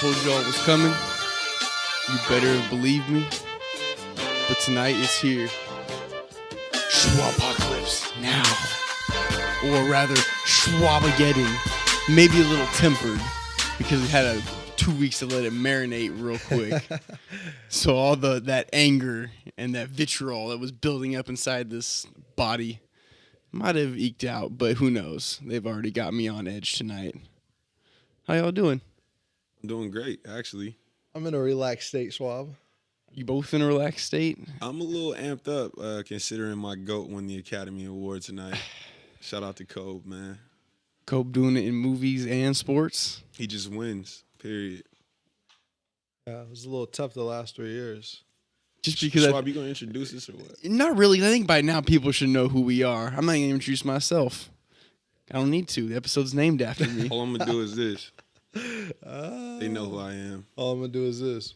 told y'all it was coming. You better believe me. But tonight it's here. Schwabpocalypse now. Or rather, Schwabageddon. Maybe a little tempered. Because we had 2 weeks to let it marinate real quick. So all that anger and that vitriol that was building up inside this body might have eked out, but who knows? They've already got me on edge tonight. How y'all doing? I'm doing great, actually. I'm in a relaxed state, Schwab. You both in a relaxed state? I'm a little amped up considering my GOAT won the Academy Award tonight. Shout out to Kobe, man. Cope doing it in movies and sports? He just wins, period. Yeah, it was a little tough the last 3 years. Just because Schwab, you going to introduce us or what? Not really. I think by now people should know who we are. I'm not going to introduce myself. I don't need to. The episode's named after me. All I'm going to do is this. They know who I am. All I'm going to do is this.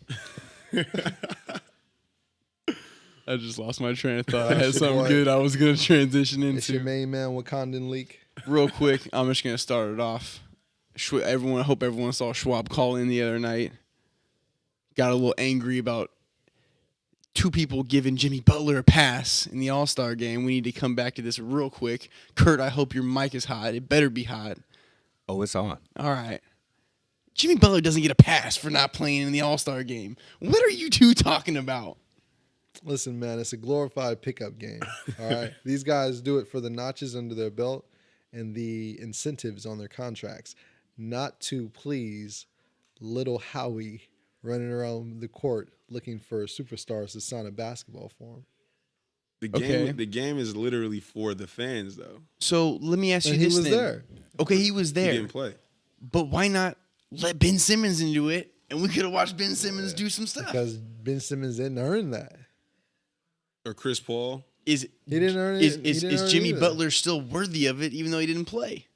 I just lost my train of thought. I had something good I was going to transition It's your into. main man, Wakandan Leak. Real quick, I'm just going to start it off. I hope everyone saw Schwab call in the other night. Got a little angry about 2 people giving Jimmy Butler a pass in the All-Star game. We need to come back to this real quick. Kurt, I hope your mic is hot. It better be hot. Oh, it's on. All right. Jimmy Butler doesn't get a pass for not playing in the All-Star game. What are you two talking about? Listen, man, it's a glorified pickup game. All right. These guys do it for the notches under their belt and the incentives on their contracts, not to please little Howie running around the court looking for superstars to sign a basketball for him. The game is literally for the fans, though. So let me ask you And this he was then. there. Okay, he was there. He didn't play. But why not let Ben Simmons into it, and we could have watched Ben Simmons do some stuff? Because Ben Simmons didn't earn that. Or Chris Paul. He didn't earn it. Is Jimmy Butler still worthy of it, even though he didn't play?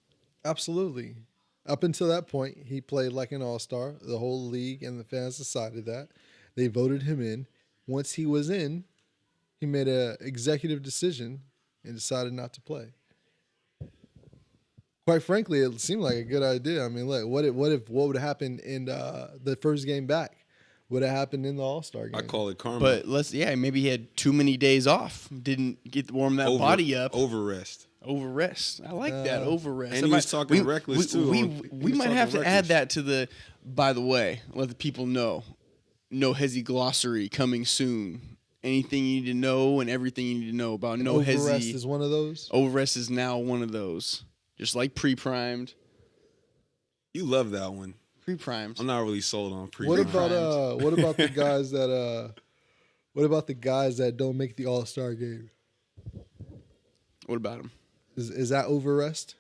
Absolutely. Up until that point, he played like an all-star. The whole league and the fans decided that. They voted him in. Once he was in, he made an executive decision and decided not to play. Quite frankly, it seemed like a good idea. I mean, look, what would have happened in the first game back? Would have happened in the All-Star game? I call it karma. But maybe he had too many days off. Didn't get to warm that body up. Over-rest. Over-rest. I like that, over-rest. And he was talking reckless, too. We might have to add that to the, by the way, let the people know. No Hezi glossary coming soon. Anything you need to know and everything you need to know about No Hezi. Overrest is one of those? Overrest is now one of those. Just like pre-primed. You love that one. Pre-primed. I'm not really sold on pre-primed. What about the guys that don't make the All-Star game? What about him? Is that overrest?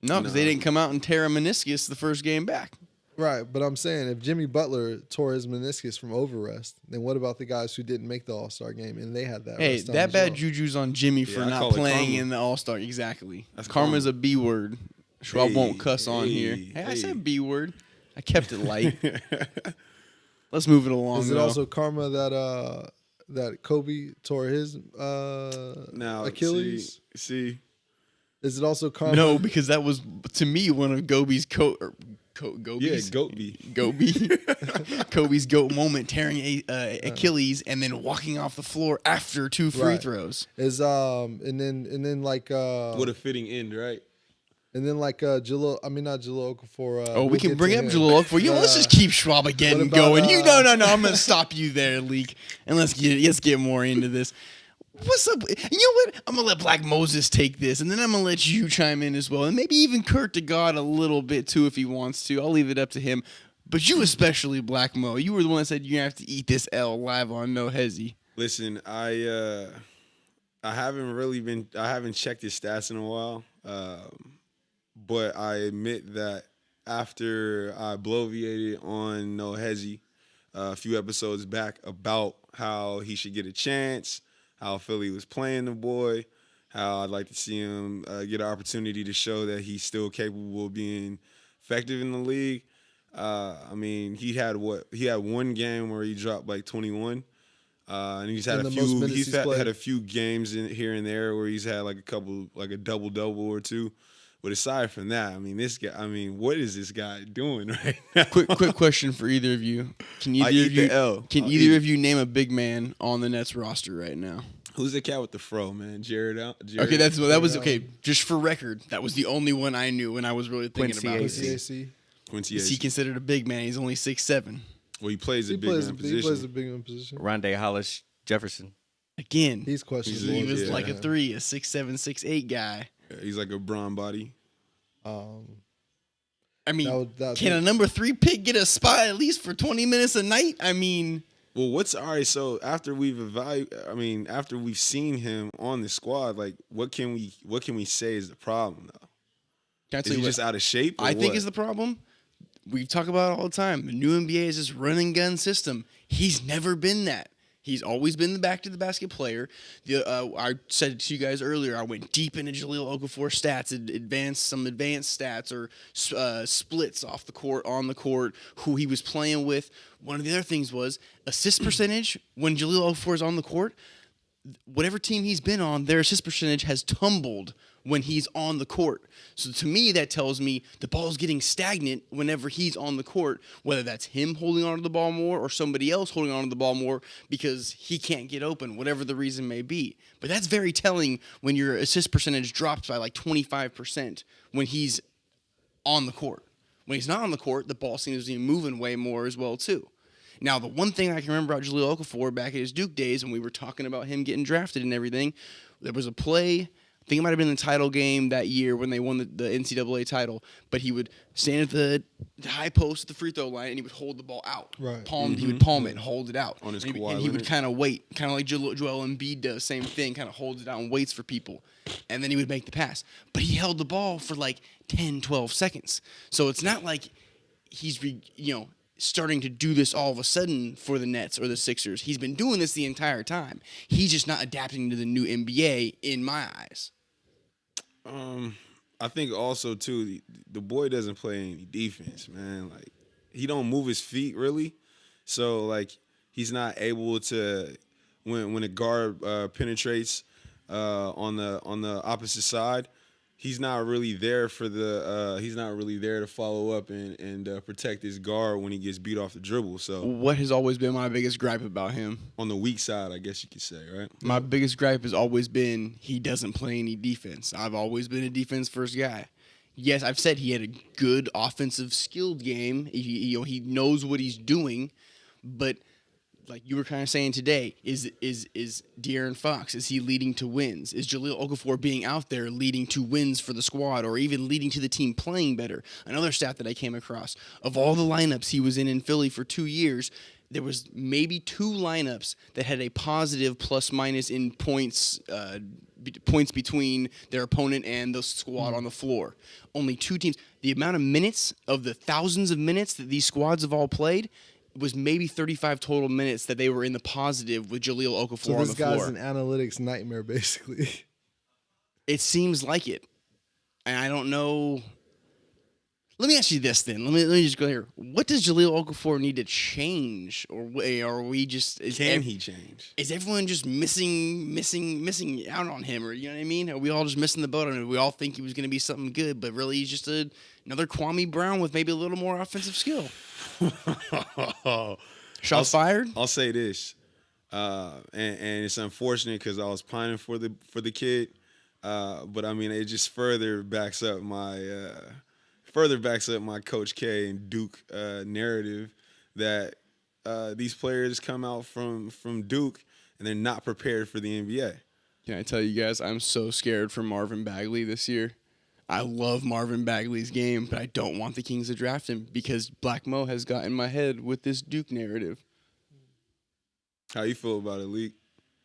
No, because they didn't come out and tear a meniscus the first game back. Right, but I'm saying if Jimmy Butler tore his meniscus from overrest, then what about the guys who didn't make the All-Star game and they had that? Hey, rest time that as bad well? juju's on Jimmy for I not call it playing karma. in the All-Star. Exactly. That's Karma's karma. a B word. Schwab won't cuss on here. hey, Hey, I hey. said B word. I kept it light. Let's move it along. Is it though. also karma that Kobe tore his Now, Achilles? See, Is it also karma? No, because that was to me one of Gobe's yeah, Gobe's goat B. Kobe's goat moment, tearing Achilles and then walking off the floor after 2 free Right. throws. Is and then like What a fitting end, right? and then like Jalil, I mean not Jalil Okafor. We can bring up him. Jalil for you. Let's just keep Schwab again what about, going. No. I'm gonna stop you there, Leak, and let's get more into this. What's up? You know what? I'm gonna let Black Moses take this, and then I'm gonna let you chime in as well, and maybe even Kurt to God a little bit too if he wants to. I'll leave it up to him. But you especially, Black Mo, you were the one that said you're gonna have to eat this L live on No Hezi. Listen, I haven't checked his stats in a while, but I admit that after I bloviated on No Hezi a few episodes back about how he should get a chance, how Philly was playing the boy, how I'd like to see him get an opportunity to show that he's still capable of being effective in the league. I mean, he had one game where he dropped like 21. And he's had had a few games in here and there where he's had like a double or two. But aside from that, I mean, this guy. I mean, what is this guy doing right now? Quick question for either of you. Can I either eat of you the L. can I'll either eat of you name a big man on the Nets roster right now? Who's the cat with the fro, man? Jared out. Okay, that was okay. Just for record, that was the only one I knew when I was really thinking Quincy about AC. it. AC. Quincy. Is he Acey. considered a big man? He's only 6'7". Well, he plays a He big man plays position. a big man position. Rondé Hollis Jefferson. Again, He's questionable. he was yeah. like a 3, a 6'7", 6'8" guy. Yeah, he's like a brawn body. I mean, that would can a number 3 pick get a spot at least for 20 minutes a night? I mean, Well, what's all right? So after we've after we've seen him on the squad, like what can we say is the problem though? can I Is tell he you just what out of shape? Or I think what? is the problem? We talk about it all the time. The new NBA is this run and gun system. He's never been that. He's always been the back to the basket player. I said to you guys earlier, I went deep into Jahlil Okafor stats, some advanced stats or splits off the court, on the court, who he was playing with. One of the other things was assist percentage when Jahlil Okafor is on the court. Whatever team he's been on, their assist percentage has tumbled when he's on the court. So to me, that tells me the ball's getting stagnant whenever he's on the court, whether that's him holding on to the ball more or somebody else holding on to the ball more because he can't get open, whatever the reason may be. But that's very telling when your assist percentage drops by like 25% when he's on the court. When he's not on the court, the ball seems to be moving way more as well too. Now, the one thing I can remember about Jahlil Okafor back at his Duke days when we were talking about him getting drafted and everything, there was a play, I think it might have been the title game that year when they won the NCAA title, but he would stand at the high post at the free throw line and he would hold the ball out. Right. He would palm it and hold it out. On his and Kawhi he would Leonard. kind of wait, kind of like Joel Embiid does, same thing, kind of holds it out and waits for people. And then he would make the pass. But he held the ball for like 10, 12 seconds. So it's not like he's, starting to do this all of a sudden for the Nets or the Sixers. He's been doing this the entire time. He's just not adapting to the new NBA in my eyes. I think also too, the boy doesn't play any defense, man. Like he don't move his feet really, so like he's not able to when a guard penetrates on the opposite side. He's not really there for he's not really there to follow up and protect his guard when he gets beat off the dribble. So What has always been my biggest gripe about him? on the weak side, I guess you could say, right? My biggest gripe has always been he doesn't play any defense. I've always been a defense first guy. Yes, I've said he had a good offensive skilled game. He knows what he's doing, but like you were kind of saying today, is De'Aaron Fox, is he leading to wins? Is Jahlil Okafor being out there leading to wins for the squad or even leading to the team playing better? Another stat that I came across, of all the lineups he was in Philly for 2 years, there was maybe 2 lineups that had a positive plus minus in points between their opponent and the squad on the floor. Only 2 teams. The amount of minutes of the thousands of minutes that these squads have all played was maybe 35 total minutes that they were in the positive with Jahlil Okafor So on this the guy's floor. an analytics nightmare, basically. It seems like it. And I don't know. Let me ask you this then. Let me just go here. What does Jahlil Okafor need to change? Or are we just... Can he change? Is everyone just missing out on him? Or you know what I mean? Are we all just missing the boat on him? We all think he was going to be something good, but really he's just another Kwame Brown with maybe a little more offensive skill. Shots fired? I'll say this, and it's unfortunate because I was pining for the kid, but I mean it just further backs up my Coach K and Duke narrative that these players come out from Duke and they're not prepared for the NBA. Can I tell you guys, I'm so scared for Marvin Bagley this year. I love Marvin Bagley's game, but I don't want the Kings to draft him because Black Mo has got in my head with this Duke narrative. How you feel about it, Leak?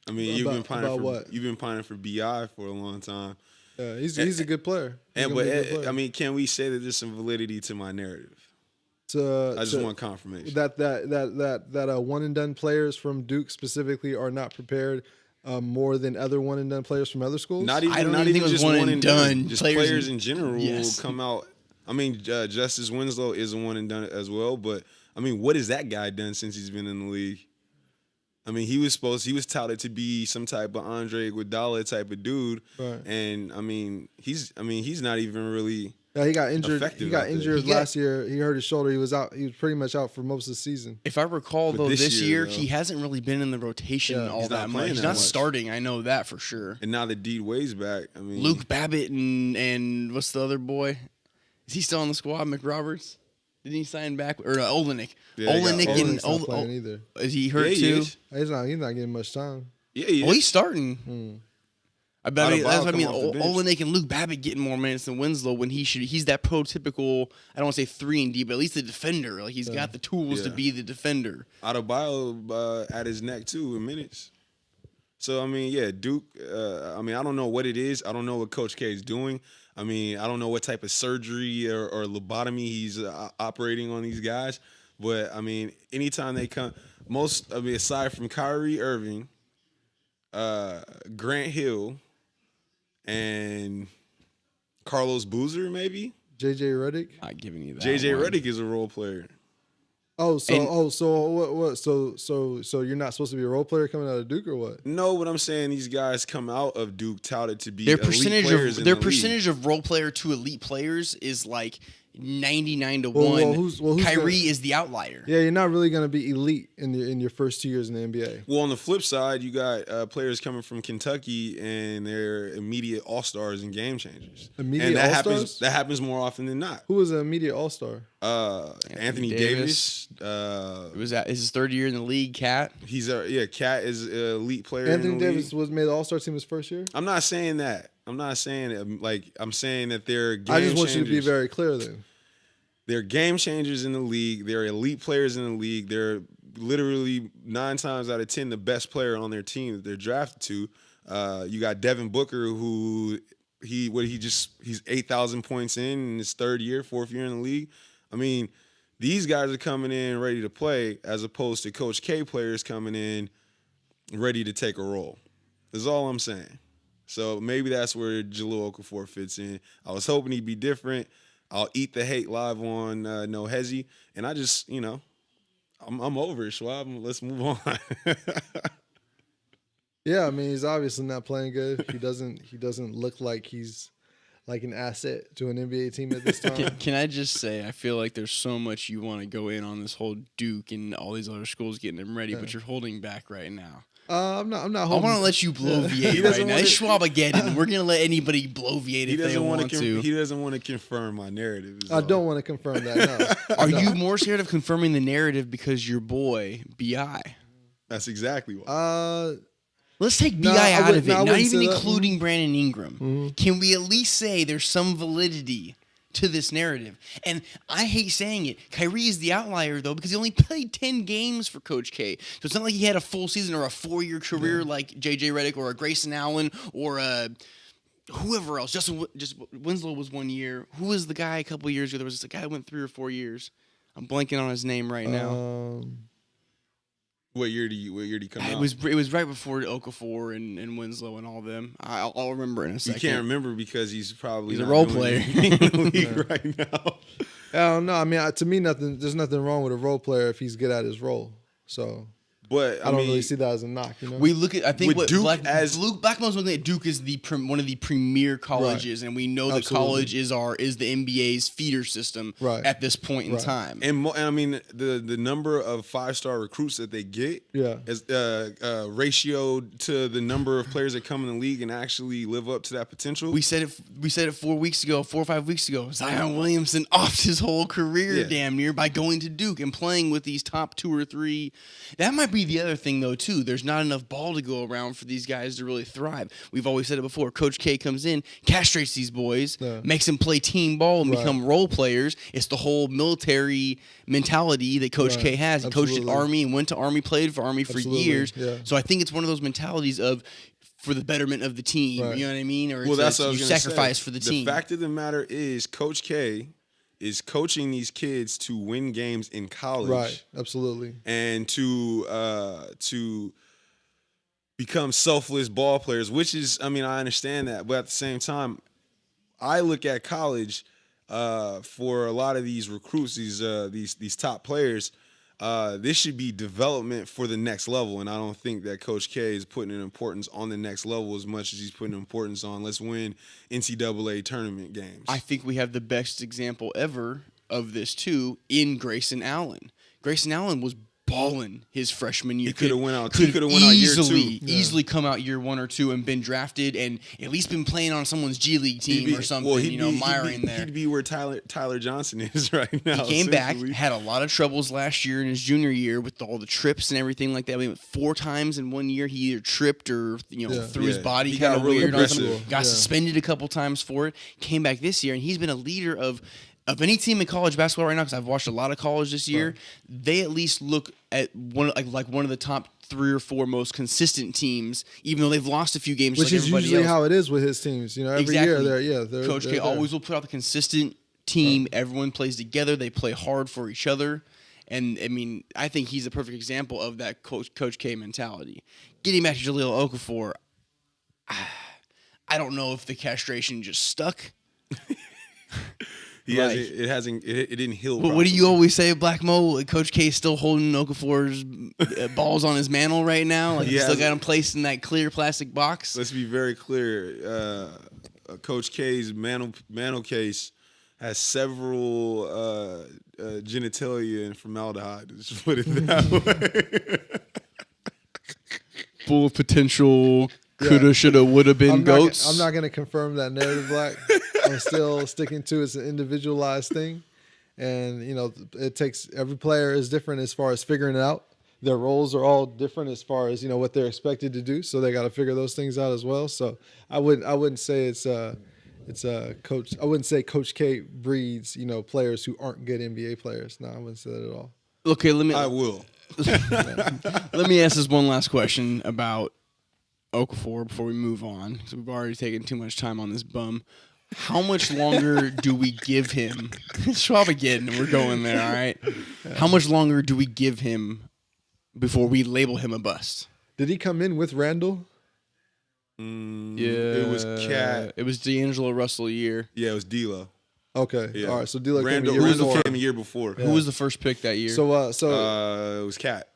I mean, you've been pining for BI for a long time. He's a good player. I mean, can we say that there's some validity to my narrative? I just want confirmation. That one and done players from Duke specifically are not prepared more than other one and done players from other schools. Not even think it was just one one and and done. done. Just Players players in general yes. will come out. I mean, Justice Winslow is a one and done as well, but I mean, what has that guy done since he's been in the league? I mean, he was touted to be some type of Andre Iguodala type of dude, Right. and I mean, he's not even really. Yeah, he got injured. Effective He got out there. injured He got- last year. He hurt his shoulder. He was out. He was pretty much out for most of the season. If I recall, But though, this this year, year though- he hasn't really been in the rotation Yeah. all He's not that much. playing He's that not much. starting. I know that for sure. And now that D Wade's back, I mean, Luke Babbitt and what's the other boy? Is he still on the squad? McRoberts? Didn't he sign back? Or Olenek? Yeah, they got Olenek and Olenik's not playing either. is he hurt Yeah, he too? is. He's not getting much time. Yeah, he is. Well, he's starting. I bet Adebayo that's what I mean. come off the bench. Olenek and Luke Babbitt getting more minutes than Winslow when he's that prototypical. I don't want to say 3-and-D, but at least the defender. Like he's got the tools to Yeah. be the defender. Adebayo at his neck too in minutes. So I mean, yeah, Duke. I mean, I don't know what it is. I don't know what Coach K is doing. I mean, I don't know what type of surgery or lobotomy he's operating on these guys. But I mean, anytime they come, aside from Kyrie Irving, Grant Hill, and Carlos Boozer, maybe JJ Redick. Not giving you that. JJ one. Redick is a role player. Oh, so And- what? So you're not supposed to be a role player coming out of Duke or what? No, what I'm saying, these guys come out of Duke touted to be Their elite percentage players of in their the league. percentage of role player to elite players is like 99 to Well, 1. who's Kyrie the- is the outlier. Yeah, you're not really going to be elite in your first 2 years in the NBA. Well, on the flip side, you got players coming from Kentucky and they're immediate all-stars and game changers. Immediate and that all-stars? happens more often than not. Who was an immediate All Star? Anthony Davis. It was his third year in the league. Cat. Cat is an elite player. Anthony in the Davis league. was made the All Star team his first year. I'm not saying that. I'm saying that they're game I just want you to be changers. very clear then. They're game changers in the league. They're elite players in the league. They're literally 9 times out of 10 the best player on their team that they're drafted to. You got Devin Booker, who he's 8,000 points in his fourth year in the league. I mean, these guys are coming in ready to play as opposed to Coach K players coming in ready to take a role. That's all I'm saying. So maybe that's where Jahlil Okafor fits in. I was hoping he'd be different. I'll eat the hate live on No Hezi, and I just, I'm over it, Schwab. Let's move on. Yeah, I mean he's obviously not playing good. He doesn't look like he's like an asset to an NBA team at this time. Can I just say, I feel like there's so much you want to go in on this whole Duke and all these other schools getting them ready, but you're holding back right now. I'm not. I Holding, want to let you bloviate He right doesn't now. wanna- It's Schwabageddon. We're gonna let anybody bloviate if they want to. He doesn't want to confirm my narrative. is I all. don't want to confirm that. No. Are you more scared of confirming the narrative because your boy Bi? That's exactly why. Let's take No, Bi I out wouldn't- of it. no, I Not wouldn't even say that. including Brandon Ingram. Can we at least say there's some validity to this narrative? And I hate saying it. Kyrie is the outlier though because he only played 10 games for Coach K. So it's not like he had a full season or a 4-year career like JJ Redick or a Grayson Allen or whoever else. Just Winslow was 1 year. Who was the guy a couple years ago? There was a guy who went 3 or 4 years. I'm blanking on his name right now. What year do you come out? It was right before Okafor and Winslow and all of them. I'll remember in a You second. can't remember because he's probably He's a not role doing player. anything in the league right now. I don't know. I mean, to me, there's nothing wrong with a role player if he's good at his role. So But I don't really see that as a knock. You know. We look at, I think With what Duke Blackmore's looking at Duke is one of the premier colleges, and we know that Absolutely. college is the NBA's feeder system Right. at this point in Right. time. And I mean the number of 5-star recruits that they get, Yeah. is ratioed to the number of players that come in the league and actually live up to that potential. We said it 4 or 5 weeks ago. Zion Williamson offed his whole career Yeah. damn near by going to Duke and playing with these top 2 or 3. That might be the other thing though too. There's not enough ball to go around for these guys to really thrive. We've always said it before. Coach K comes in, castrates these boys, Yeah. makes them play team ball and Right. become role players. It's the whole military mentality that Coach Right. K has. He coached at Absolutely. Army and went to Army, played for Army for Absolutely. years. Yeah. So I think it's one of those mentalities of for the betterment of the team. Right. You know what I mean? Or Well, that's what I was you gonna sacrifice say. for the team. The fact of the matter is, Coach K is coaching these kids to win games in college, Right. Absolutely. and to become selfless ball players. Which is, I mean, I understand that, but at the same time, I look at college for a lot of these recruits, these top players. this should be development for the next level, and I don't think that Coach K is putting an importance on the next level as much as he's putting importance on let's win NCAA tournament games. I think we have the best example ever of this too in Grayson Allen. Grayson Allen was balling his freshman year. He could have went out year 2. Easily come out year 1 or 2 and been drafted and at least been playing on someone's G League team or something. Myron there. He'd be where Tyler Johnson is right now. He came back, had a lot of troubles last year in his junior year with all the trips and everything like that. I mean, 4 times in 1 year he either tripped or threw his body kind of weird. Got suspended a couple times for it. Came back this year and he's been a leader of any team in college basketball right now, because I've watched a lot of college this year, they at least look at one of the top 3 or 4 most consistent teams, even though they've lost a few games. Which is usually how it is with his teams. Every year they're Coach K always will put out the consistent team. Everyone plays together. They play hard for each other. And, I mean, I think he's a perfect example of that Coach K mentality. Getting back to Jahlil Okafor, I don't know if the castration just stuck. It didn't heal. But what do you always say, Black Mo? Coach K is still holding Okafor's balls on his mantle right now. Like he's still got him placed in that clear plastic box. Let's be very clear. Coach K's mantle case has several genitalia and formaldehyde. Let's put it that way. Full of potential coulda, shoulda, woulda been goats. I'm not going to confirm that narrative, Black. I'm still sticking to it's an individualized thing. And, it takes every player is different as far as figuring it out. Their roles are all different as far as, what they're expected to do. So they got to figure those things out as well. So I wouldn't say it's a coach. I wouldn't say Coach K breeds, players who aren't good NBA players. No, I wouldn't say that at all. Okay, I will. Let me ask this one last question about Okafor before we move on. So we've already taken too much time on this bum. How much longer do we give him? Schwab again, we're going there, all right? How much longer do we give him before we label him a bust? Did he come in with Randall? Yeah. It was Cat. It was D'Angelo Russell year. Yeah, it was D'Lo. Okay. Yeah. All right. So D'Lo Randall came a year before. Who was the first pick that year? So it was Cat.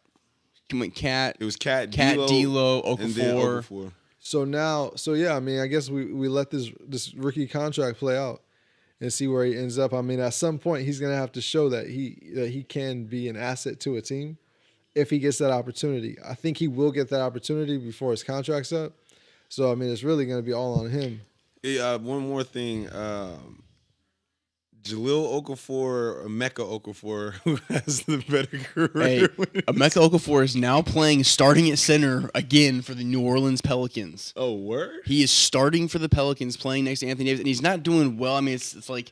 Went Cat. It was Cat, D'Lo, Okafor. So I mean, I guess we let this rookie contract play out and see where he ends up. I mean, at some point he's gonna have to show that he can be an asset to a team if he gets that opportunity. I think he will get that opportunity before his contract's up. So I mean, it's really gonna be all on him. One more thing. Jahlil Okafor, Emeka Okafor, who has the better career. Hey, Emeka Okafor is now starting at center again for the New Orleans Pelicans. Oh, word? He is starting for the Pelicans, playing next to Anthony Davis, and he's not doing well. I mean, it's like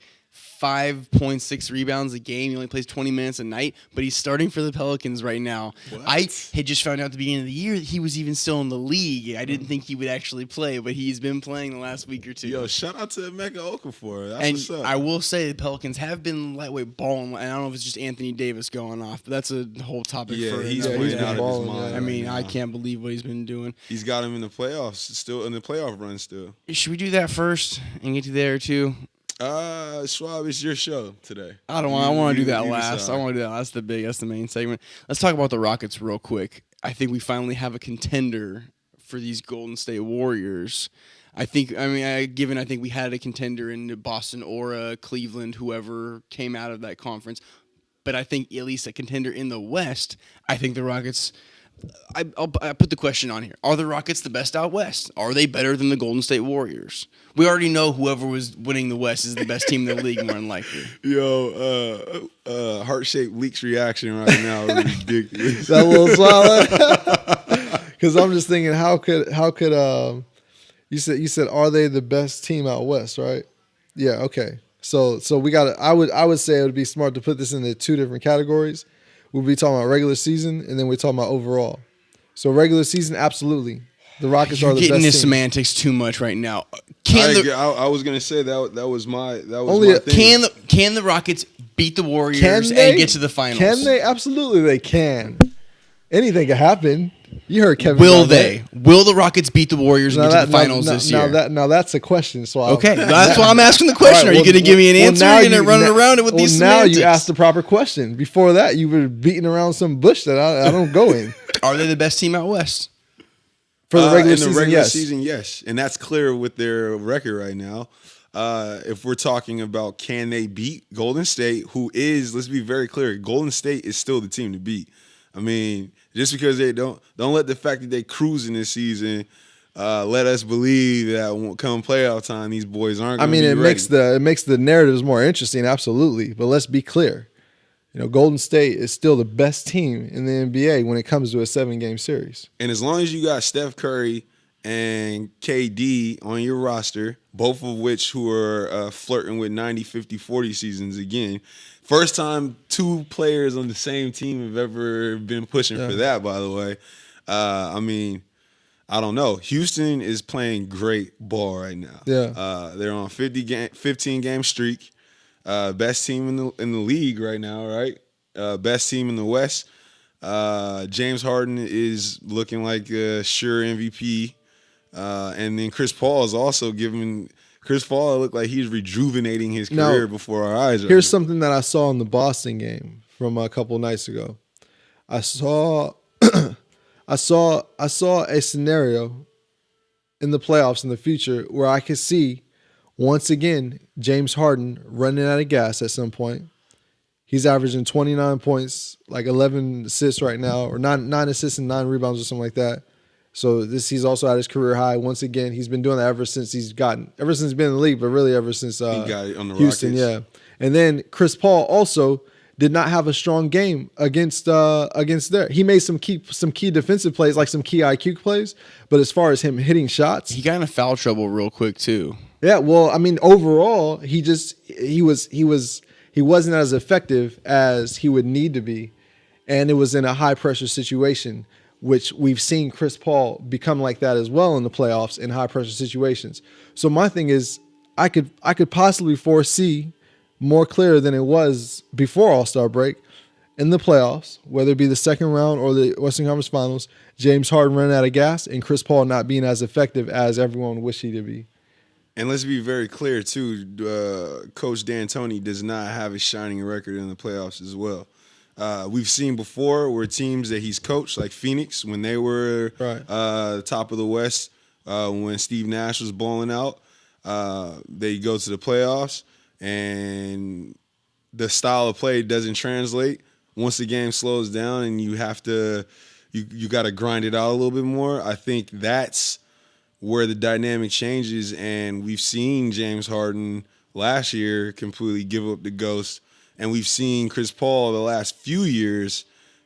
5.6 rebounds a game. He only plays 20 minutes a night, but he's starting for the Pelicans right now. What? I had just found out at the beginning of the year that he was even still in the league. I didn't think he would actually play, but he's been playing the last week or two. Yo, shout out to Emeka Okafor. That's and what's up. I will say the Pelicans have been lightweight balling, and I don't know if it's just Anthony Davis going off, but that's a whole topic for he's another playing day. out of his mind. I mean, right I now. can't believe what he's been doing. He's got him in the playoffs, still in the playoff run still. Should we do that first and get to there too? Schwab, it's your show today. I want to do that last. I want to do that. That's the main segment. Let's talk about the Rockets real quick. I think we finally have a contender for these Golden State Warriors. I think we had a contender in Boston, Aura, Cleveland, whoever came out of that conference. But I think at least a contender in the West. I think the Rockets. I'll put the question on here. Are the Rockets the best out West? Are they better than the Golden State Warriors? We already know whoever was winning the West is the best team in the league, more than likely. Yo, heart-shaped leaks reaction right now is ridiculous. That little smile. Because I'm just thinking, how could you said are they the best team out West, right? Yeah, okay. So we got I would say it would be smart to put this into 2 different categories. We'll be talking about regular season, and then we're talking about overall. So regular season, absolutely. The Rockets are the best team. You're getting into semantics too much right now. I was gonna say that was my thing. Can the Rockets beat the Warriors and get to the finals? Can they? Absolutely, they can. Anything can happen. You heard Kevin. Will Garnett. they? Will the Rockets beat the Warriors and get to the finals this year? Now that's a question. So okay, that's why I'm asking the question. Are you going to give me an answer? You're going to run around it with these semantics? Now you asked the proper question. Before that, you were beating around some bush that I don't go in. Are they the best team out west? For the regular in season, the regular yes. season, yes, and that's clear with their record right now. If we're talking about can they beat Golden State, who is, let's be very clear, Golden State is still the team to beat. I mean, just because they don't let the fact that they cruising this season let us believe that come playoff time, these boys aren't. I mean, it makes the narratives more interesting, absolutely. But let's be clear, Golden State is still the best team in the NBA when it comes to a 7-game series. And as long as you got Steph Curry and KD on your roster, both of which who are flirting with 90, 50, 40 seasons again. First time 2 players on the same team have ever been pushing for that, by the way. I mean, I don't know. Houston is playing great ball right now. Yeah. They're on 15-game streak. Best team in the league right now, right? Best team in the West. James Harden is looking like a sure MVP. And then Chris Paul is also giving Chris Paul looked like he's rejuvenating his career before our eyes. Here's something that I saw in the Boston game from a couple nights ago. I saw a scenario in the playoffs in the future where I could see once again James Harden running out of gas at some point. He's averaging 29 points, like 11 assists right now, or 9 assists and 9 rebounds or something like that. So he's also at his career high. Once again, he's been doing that ever since he's been in the league, but really ever since he got it on the Houston, Rockets. yeah. And then Chris Paul also did not have a strong game against there. He made some key defensive plays, like some key IQ plays, but as far as him hitting shots, he got into foul trouble real quick too. Yeah, well, I mean, overall, he wasn't as effective as he would need to be, and it was in a high pressure situation, which we've seen Chris Paul become like that as well in the playoffs in high pressure situations. So my thing is, I could possibly foresee more clear than it was before All-Star break in the playoffs, whether it be the second round or the Western Conference Finals, James Harden running out of gas and Chris Paul not being as effective as everyone wished he to be. And let's be very clear, too, Coach D'Antoni does not have a shining record in the playoffs as well. We've seen before where teams that he's coached, like Phoenix, when they were top of the West, when Steve Nash was balling out, they go to the playoffs, and the style of play doesn't translate. Once the game slows down and you have to you got to grind it out a little bit more, I think that's where the dynamic changes, and we've seen James Harden last year completely give up the ghost, and we've seen Chris Paul the last few years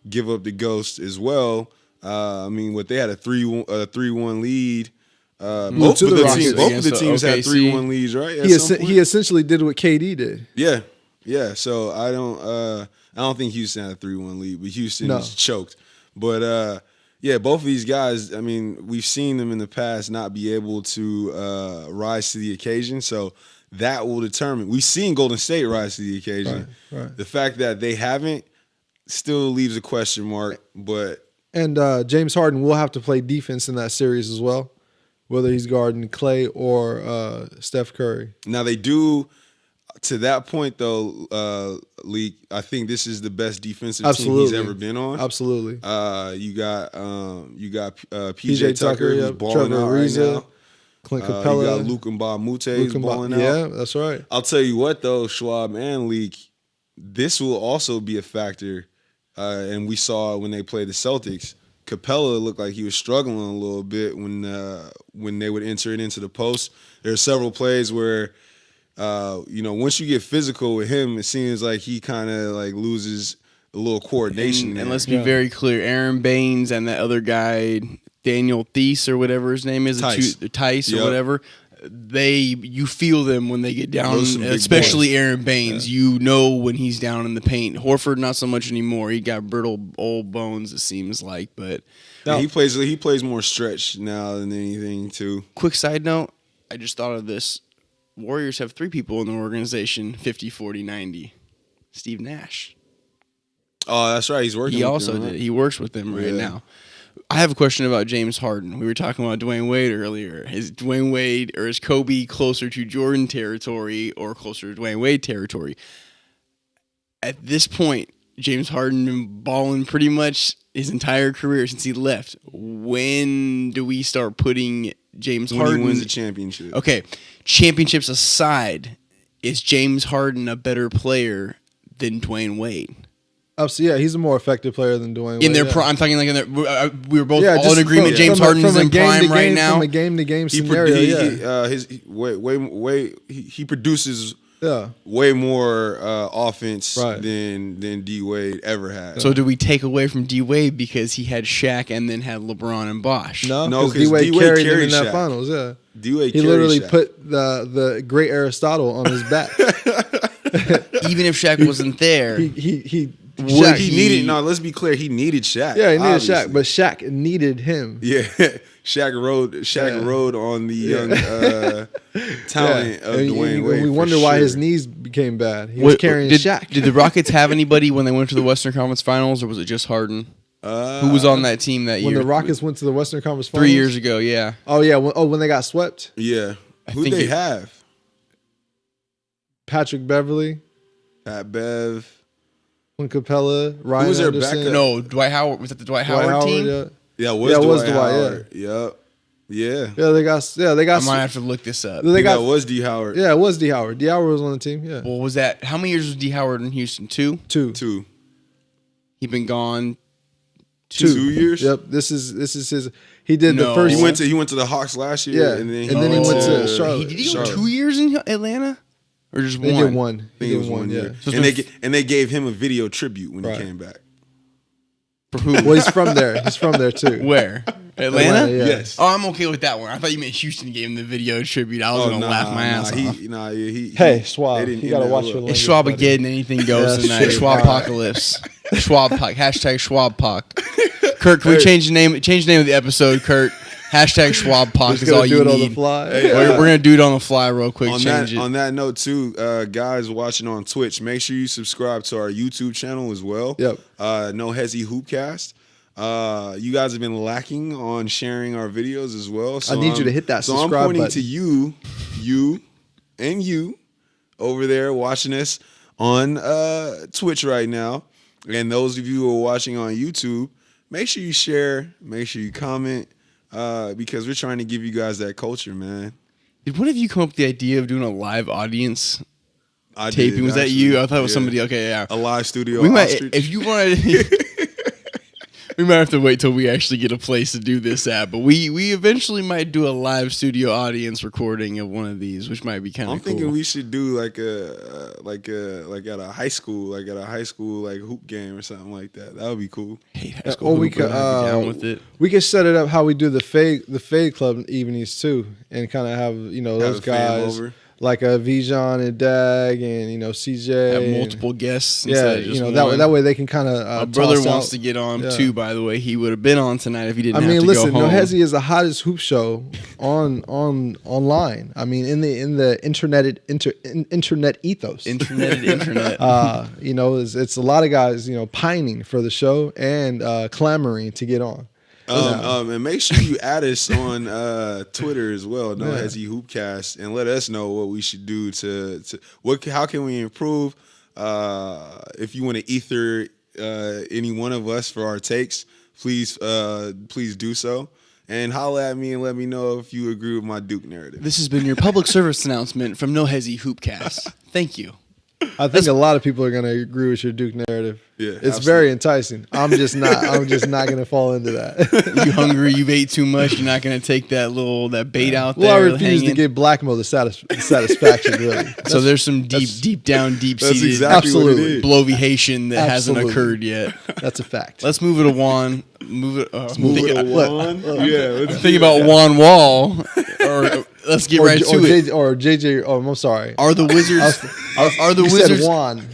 give up the ghost as well. I mean, they had a 3-1 lead. Both of the teams had 3-1 leads, right? He essentially did what KD did. Yeah. So I don't think Houston had a 3-1 lead, but Houston is choked. But both of these guys, I mean, we've seen them in the past not be able to rise to the occasion. So that will determine. We've seen Golden State rise to the occasion. Right. The fact that they haven't still leaves a question mark. And James Harden will have to play defense in that series as well, whether he's guarding Clay or Steph Curry. Now they do. To that point, though, Leak, I think this is the best defensive team he's ever been on. Absolutely. You got PJ Tucker who's balling Trevor out Ariza, right now. Clint Capella. You got Luke Mbamute who's balling out. Yeah, that's right. I'll tell you what, though, Schwab and Leak, this will also be a factor. And we saw when they played the Celtics, Capella looked like he was struggling a little bit when they would enter it into the post. There are several plays where once you get physical with him, it seems like he kind of like loses a little coordination. And let's be very clear, Aaron Baines and that other guy, Daniel Thies or whatever his name is, Tice or whatever, you feel them when they get down, especially Aaron Baines. Yeah. You know when he's down in the paint. Horford, not so much anymore. He got brittle old bones, it seems like. But he plays more stretch now than anything, too. Quick side note, I just thought of this. Warriors have 3 people in the organization, 50, 40, 90. Steve Nash. Oh, that's right. He's working with them. He works with them right now. I have a question about James Harden. We were talking about Dwayne Wade earlier. Is Dwayne Wade or is Kobe closer to Jordan territory or closer to Dwayne Wade territory? At this point, James Harden been balling pretty much his entire career since he left. When do we start putting James Harden? When he wins a championship. Okay, championships aside, is James Harden a better player than Dwayne Wade? So yeah, he's a more effective player than Dwayne Wade. In their prime, I'm talking like in their. We were both all in agreement. James Harden is in prime right now. From a game-to-game scenario, He produces yeah. way more offense than D Wade ever had. So do we take away from D Wade because he had Shaq and then had LeBron and Bosh? No, because D Wade carried him in that finals. Yeah, D Wade he literally Shaq. Put the great Aristotle on his back. Even if Shaq wasn't there, let's be clear. He needed Shaq. Yeah, he needed obviously. Shaq, but Shaq needed him. Yeah, Shaq rode on the young talent of Dwayne Wade. We wonder why his knees became bad. He was carrying Shaq. Did the Rockets have anybody when they went to the Western Conference Finals, or was it just Harden? Who was on that team that year? When the Rockets went to the Western Conference Finals? 3 years ago, yeah. Oh, yeah. When they got swept? Yeah. Who think they have? Patrick Beverly. Pat Bev. Clint Capella. Ryan Who was their Anderson. backup? No, Dwight Howard. Was that the Dwight Howard team? Yeah, it was Dwight Howard. Yep. Yeah. Yeah, they got. I might have to look this up. That was D Howard. Yeah, it was D Howard. D Howard was on the team. Yeah. Well, was that how many years was D Howard in Houston? Two. He'd been gone. 2 years. Yep. This is his. He did the first. He went to the Hawks last year. Yeah, and then he went to Charlotte. Did he go 2 years in Atlanta, or just one? They did one. I think it was 1 year. So And they gave him a video tribute when he came back. For who? Well, he's from there. He's from there too. Where? Atlanta? Yeah. Yes. Oh, I'm okay with that one. I thought you meant Houston gave him the video tribute. I was gonna laugh my ass off. Hey, Schwab, you gotta watch your language. It's Schwabageddon. Anything goes tonight. Schwabpocalypse. Schwabpoc. Hashtag Schwabpoc. Kurt, can we change the name? Change the name of the episode, Kurt. Hashtag Schwabpoc is all you need. Do it on the fly. We're gonna do it on the fly real quick. On that note too, guys watching on Twitch, make sure you subscribe to our YouTube channel as well. Yep. No Hezzy Hoopcast. You guys have been lacking on sharing our videos as well. So I need you to hit that subscribe I'm pointing button. to you over there watching us on Twitch right now. And those of you who are watching on YouTube, make sure you share, make sure you comment, because we're trying to give you guys that culture, man. Did one of you come up with the idea of doing a live audience I taping? did, Was that actually. you? I thought it was somebody. Okay, yeah. A live studio. We might, ostrich. if you wanted. We might have to wait till we actually get a place to do this at, but we eventually might do a live studio audience recording of one of these, which might be kind of cool. I'm thinking we should do like at a high school like hoop game or something like that. That would be cool. Hey, high school Or we hoop, could I'd be down with it. we could set it up how we do the Fade Club evenings too, and kind of have those a fam guys over. like Vijan and Dag and CJ. Have and- multiple guests. Yeah, instead of just one. that way they can kind of. My brother wants to get on too. By the way, he would have been on tonight if he didn't. I mean, have to listen, go home. Nohezi is the hottest hoop show on online. I mean, in the internet ethos. Internet. It's a lot of guys pining for the show and clamoring to get on. And make sure you add us on Twitter as well, No Hezzy Hoopcast, and let us know what we should do how can we improve. If you want to ether any one of us for our takes, please do so. And holla at me and let me know if you agree with my Duke narrative. This has been your public service announcement from No Hezzy Hoopcast. Thank you. I think a lot of people are going to agree with your Duke narrative. Yeah, it's absolutely. very enticing. I'm just not going to fall into that. You hungry? You've ate too much. You're not going to take that bait out there. Well, I refuse hanging. to give Blackmo the satisfaction. Really. So there's some deep That's seated exactly what it is. bloviation that hasn't Absolutely. occurred yet. That's a fact. Let's move it to Juan. Move it. Let's Think about Juan Wall. Or let's get right to it. JJ. Oh, I'm sorry. Are the Wizards? Are the You Wizards? said Juan.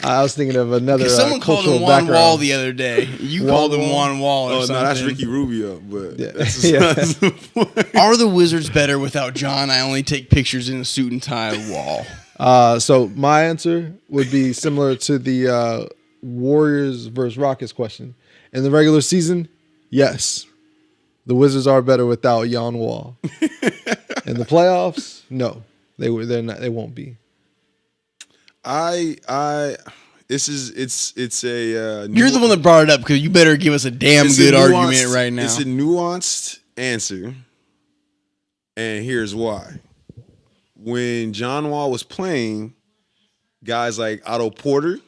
I was thinking of another Someone called cultural him Juan background. Wall the other day. You Juan called him Wall? Juan Wall or Oh, something. no, that's Ricky Rubio. But Yeah. that's Yeah. Are the Wizards better without John? I only take pictures in a suit and tie Wall. So my answer would be similar to the Warriors versus Rockets question. In the regular season, Yes, the Wizards are better without John Wall. In the playoffs, no, they're not. They won't be. It's a You're the one that brought it up because you better give us a damn good argument right now. It's a nuanced answer, and here's why. When John Wall was playing, guys like Otto Porter,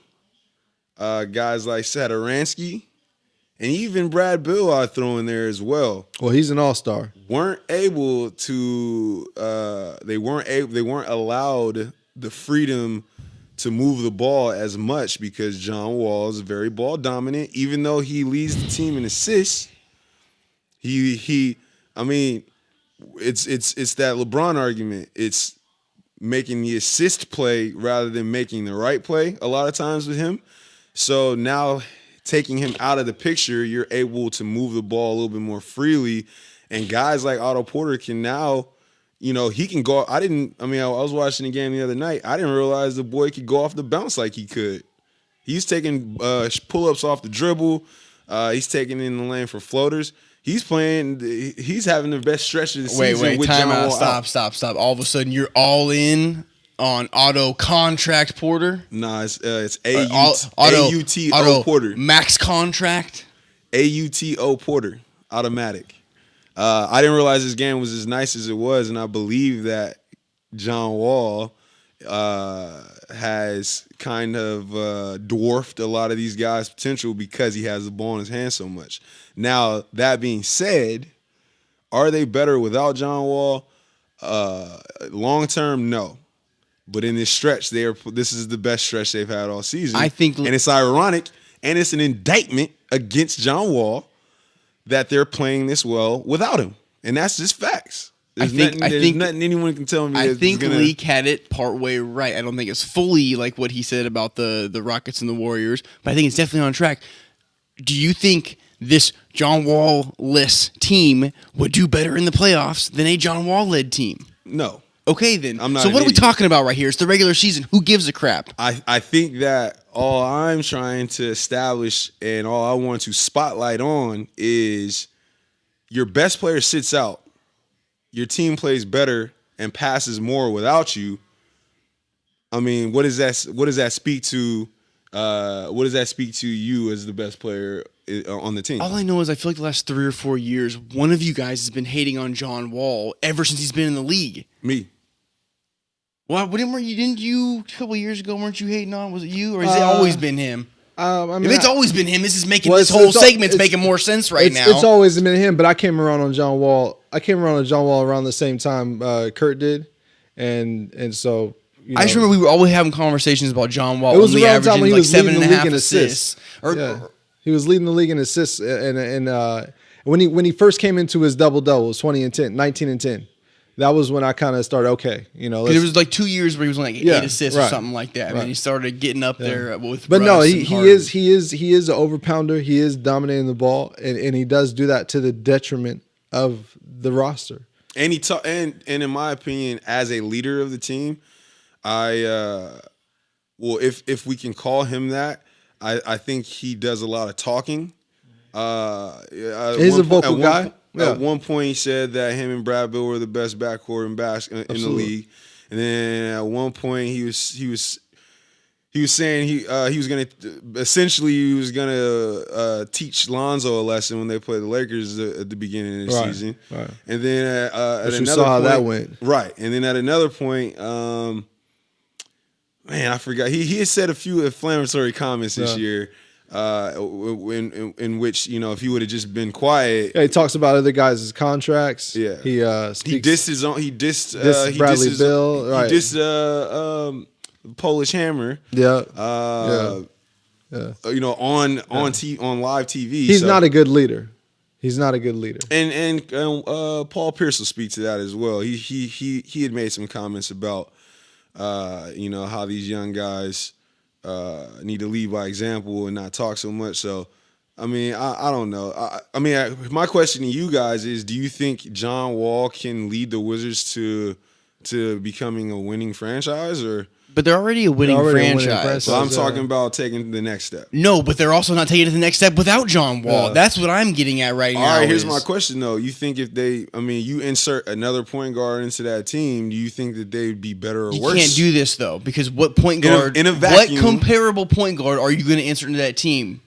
guys like Satoransky, and even Brad Bill I throw in there as well. Well, he's an all-star. Weren't able to. They weren't allowed the freedom to move the ball as much because John Wall is very ball dominant. Even though he leads the team in assists, I mean, it's that LeBron argument. It's making the assist play rather than making the right play a lot of times with him. So now taking him out of the picture, you're able to move the ball a little bit more freely. And guys like Otto Porter can now, he can go. I was watching the game the other night. I didn't realize the boy could go off the bounce like he could. He's taking pull-ups off the dribble. He's taking in the lane for floaters. He's playing. He's having the best stretch of the season. Wait, with time John out. Wall Stop. All of a sudden, you're all in on Auto Contract Porter. Nah, it's Auto AUTO Porter. Max Contract. AUTO Porter. Automatic. I didn't realize this game was as nice as it was, and I believe that John Wall has kind of dwarfed a lot of these guys' potential because he has the ball in his hand so much. Now, that being said, are they better without John Wall? Long term, no. But in this stretch, this is the best stretch they've had all season. I think, and it's ironic, and it's an indictment against John Wall that they're playing this well without him, and that's just facts. There's nothing anyone can tell me. I think Leak had it partway right. I don't think it's fully like what he said about the Rockets and the Warriors, but I think it's definitely on track. Do you think this John Wall-less team would do better in the playoffs than a John Wall-led team? No. Okay, then. I'm not so an what are we idiot. talking about right here? It's the regular season. Who gives a crap? I think that all I'm trying to establish and all I want to spotlight on is your best player sits out, your team plays better and passes more without you. I mean, what does that speak to? What does that speak to you as the best player on the team? All I know is I feel like the last 3 or 4 years, one of you guys has been hating on John Wall ever since he's been in the league. Me. Well, didn't you a couple years ago? Weren't you hating on? Was it you, or has it always been him? If it's always been him, this is making this whole segment's making more sense right now. It's always been him, but I came around on John Wall. I came around on John Wall around the same time Kurt did, and so. I just remember we were always having conversations about John Wall. It was only around the time when averaging he was like leading the league 7.5 in assists. He was leading the league in assists, and when he first came into his double-double, it was 20 and 10, 19 and 10. That was when I kind of started. Okay, because it was like 2 years where he was on like 8 assists or something like that. Right. And then he started getting up there with. But Russ no, and he is an overpounder. He is dominating the ball, and he does do that to the detriment of the roster. And and in my opinion, as a leader of the team, if we can call him that, I think he does a lot of talking. He's a vocal guy. At one point, he said that him and Brad Bill were the best backcourt in the league, and then at one point he was saying he was gonna teach Lonzo a lesson when they played the Lakers at the beginning of the season, right. And then at another saw how point, that went, right? And then at another point, man, I forgot he had said a few inflammatory comments this year. In which, if he would have just been quiet. Yeah, he talks about other guys' contracts. Yeah. He dissed his own. He dissed Bradley Bill. Right. He dissed Polish Hammer. Yeah. On live TV. He's not a good leader. He's not a good leader. And Paul Pierce will speak to that as well. He had made some comments about how these young guys need to lead by example and not talk so much. So, I mean, I don't know. My question to you guys is: do you think John Wall can lead the Wizards to to becoming a winning franchise, or? But they're already a winning already a winning franchise. franchise. Well, I'm Yeah. talking about taking the next step. No, but they're also not taking it to the next step without John Wall. Yeah. That's what I'm getting at right now. All right, here's is- my question though. You think if you insert another point guard into that team, do you think that they'd be better or You worse? can't do this though, because what point In a- guard, in a what vacuum- comparable point guard are you going to insert into that team?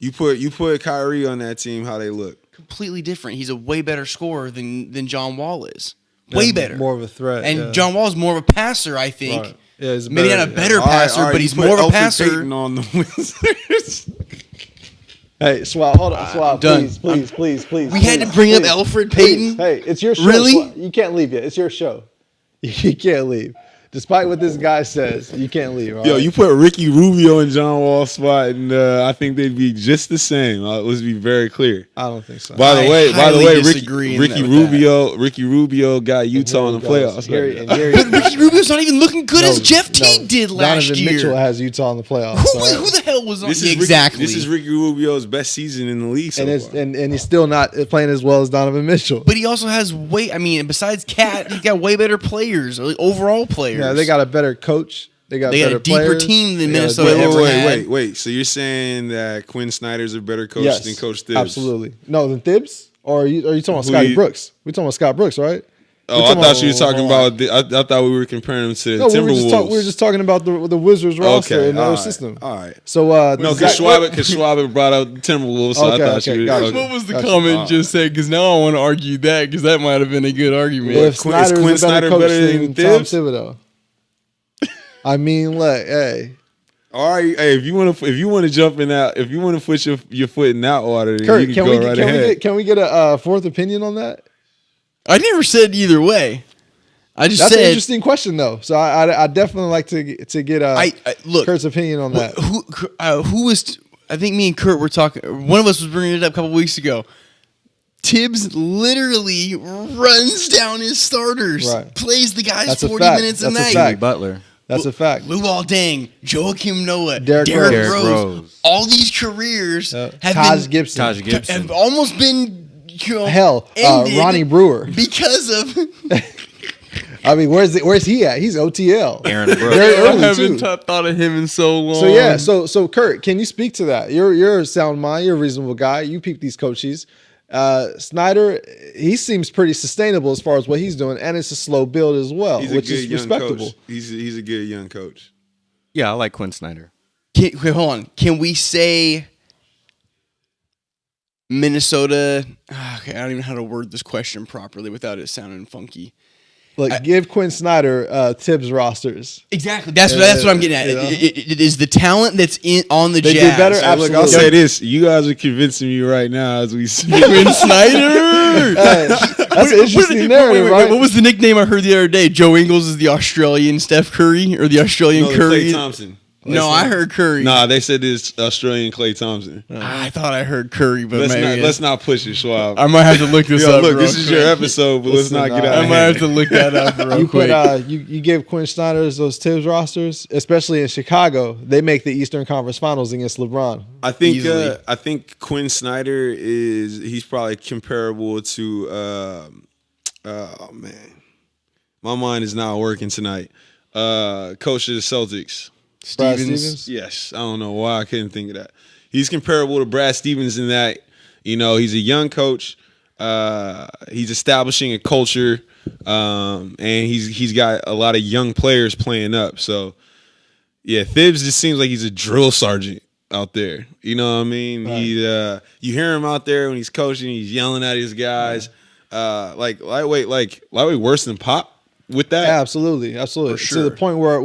You put Kyrie on that team, how they look. Completely different. He's a way better scorer than John Wall is. Way Yeah, better. more of a threat. And yeah. John Wall is more of a passer, I think. Right. Yeah, he's Maybe not a better All right, passer, all right, but you he's put more of a Elfrid passer. Payton on the Wizards. Hey, Schwab, hold on, Schwab, done. please. We had to bring up Elfrid Payton? Hey, it's your show. Really? Schwab. You can't leave yet. It's your show. You can't leave. Despite what this guy says, you can't leave. all Yo, right? you put Ricky Rubio in John Wall's spot, and I think they'd be just the same. Let's be very clear. I don't think so. By the I way, highly disagree in Ricky that with Rubio got Utah in the playoffs. right now. But Ricky Rubio's not even looking good as Jeff Teague did last Donovan year. Mitchell has Utah in the playoffs. Who, all right? who the hell was on This is exactly? This is Ricky Rubio's best season in the league so and, far. and he's still not playing as well as Donovan Mitchell. But he also has besides Cat, he's got way better players, like overall players. Yeah, they got a better coach. They got They got better a deeper players. team than They got a Minnesota better- ever had. Wait. So you're saying that Quinn Snyder's a better coach Yes, than Coach Thibs? absolutely. No, than Thibs? Or are you talking about Who Scotty you- Brooks? We're talking about Scott Brooks, right? Oh, I thought you were talking about. I thought we were comparing him to the No, we Timberwolves. were just talking about the Wizards roster and their all right, system. All right. So No, because Schwab brought up the Timberwolves, so Okay, I thought okay, you. gotcha. Okay. What was the Gotcha. comment just said? Because now I want to argue that because that might have been a good argument. if Is Snyder's Quinn a Snyder better coach better than than Tom Thibs? Thibodeau. I mean, look, hey, All right, hey, if you want to jump in that, if you want to put your foot in that water, then Kurt, you can go right ahead. can we get a fourth opinion on that? I never said either way. I just That's an said interesting question, though. So I definitely like to get I look. Kurt's opinion on that. Who was? I think me and Kurt were talking. One of us was bringing it up a couple weeks ago. Tibbs literally runs down his starters, Right. plays the guys That's a 40 fact. minutes a That's a night. fact. Jimmy Butler. That's a fact. Luol Deng, Joakim Noah, Derrick Derrick Rose. Rose, all these careers have Taj been Gibson. Taj Gibson. have almost been Hell, ended Ronnie Brewer. because of I mean, where's he at? He's OTL. Aaron Brooks. Very I early haven't too. thought of him in so long. So yeah, so Kurt, can you speak to that? You're a sound mind. You're a reasonable guy. You peep these coaches. Snyder, he seems pretty sustainable as far as what he's doing, and it's a slow build as well, He's which a good is young respectable. coach. He's a good young coach. Yeah, I like Quinn Snyder. Wait, hold on. Can we say Minnesota? Okay, I don't even know how to word this question properly without it sounding funky. Look, give Quinn Snyder Tibbs rosters. Exactly. That's what I'm getting at. You know? It is the talent that's on the They do Jazz. better, Hey, look, I'll Absolutely. say this: you guys are convincing me right now as we speak. Quinn Snyder. Hey, that's an interesting narrative, right? What was the nickname I heard the other day? Joe Ingles is the Australian Steph Curry or the Australian No, Curry? Klay Thompson. No, I heard Curry. Nah, they said it's Australian Klay Thompson. I thought I heard Curry, but maybe Let's not push it, Schwab. I might have to look this Yo, up. look, real this is quick. your episode, but let's not Listen, get out I of might have hand. to look that up real You quick. put you gave Quinn Snyder those Tibbs rosters, especially in Chicago. They make the Eastern Conference Finals against LeBron. I think Easily. I think Quinn Snyder he's probably comparable to oh man, my mind is not working tonight. Coach of the Celtics. Brad Stevens. Stevens. Yes, I don't know why I couldn't think of that. He's comparable to Brad Stevens in that, he's a young coach. He's establishing a culture, and he's got a lot of young players playing up. So, yeah, Thibs just seems like he's a drill sergeant out there. You know what I mean? Right. You hear him out there when he's coaching, he's yelling at his guys, like lightweight worse than Pop. With that, Yeah, absolutely. For To sure. the point where,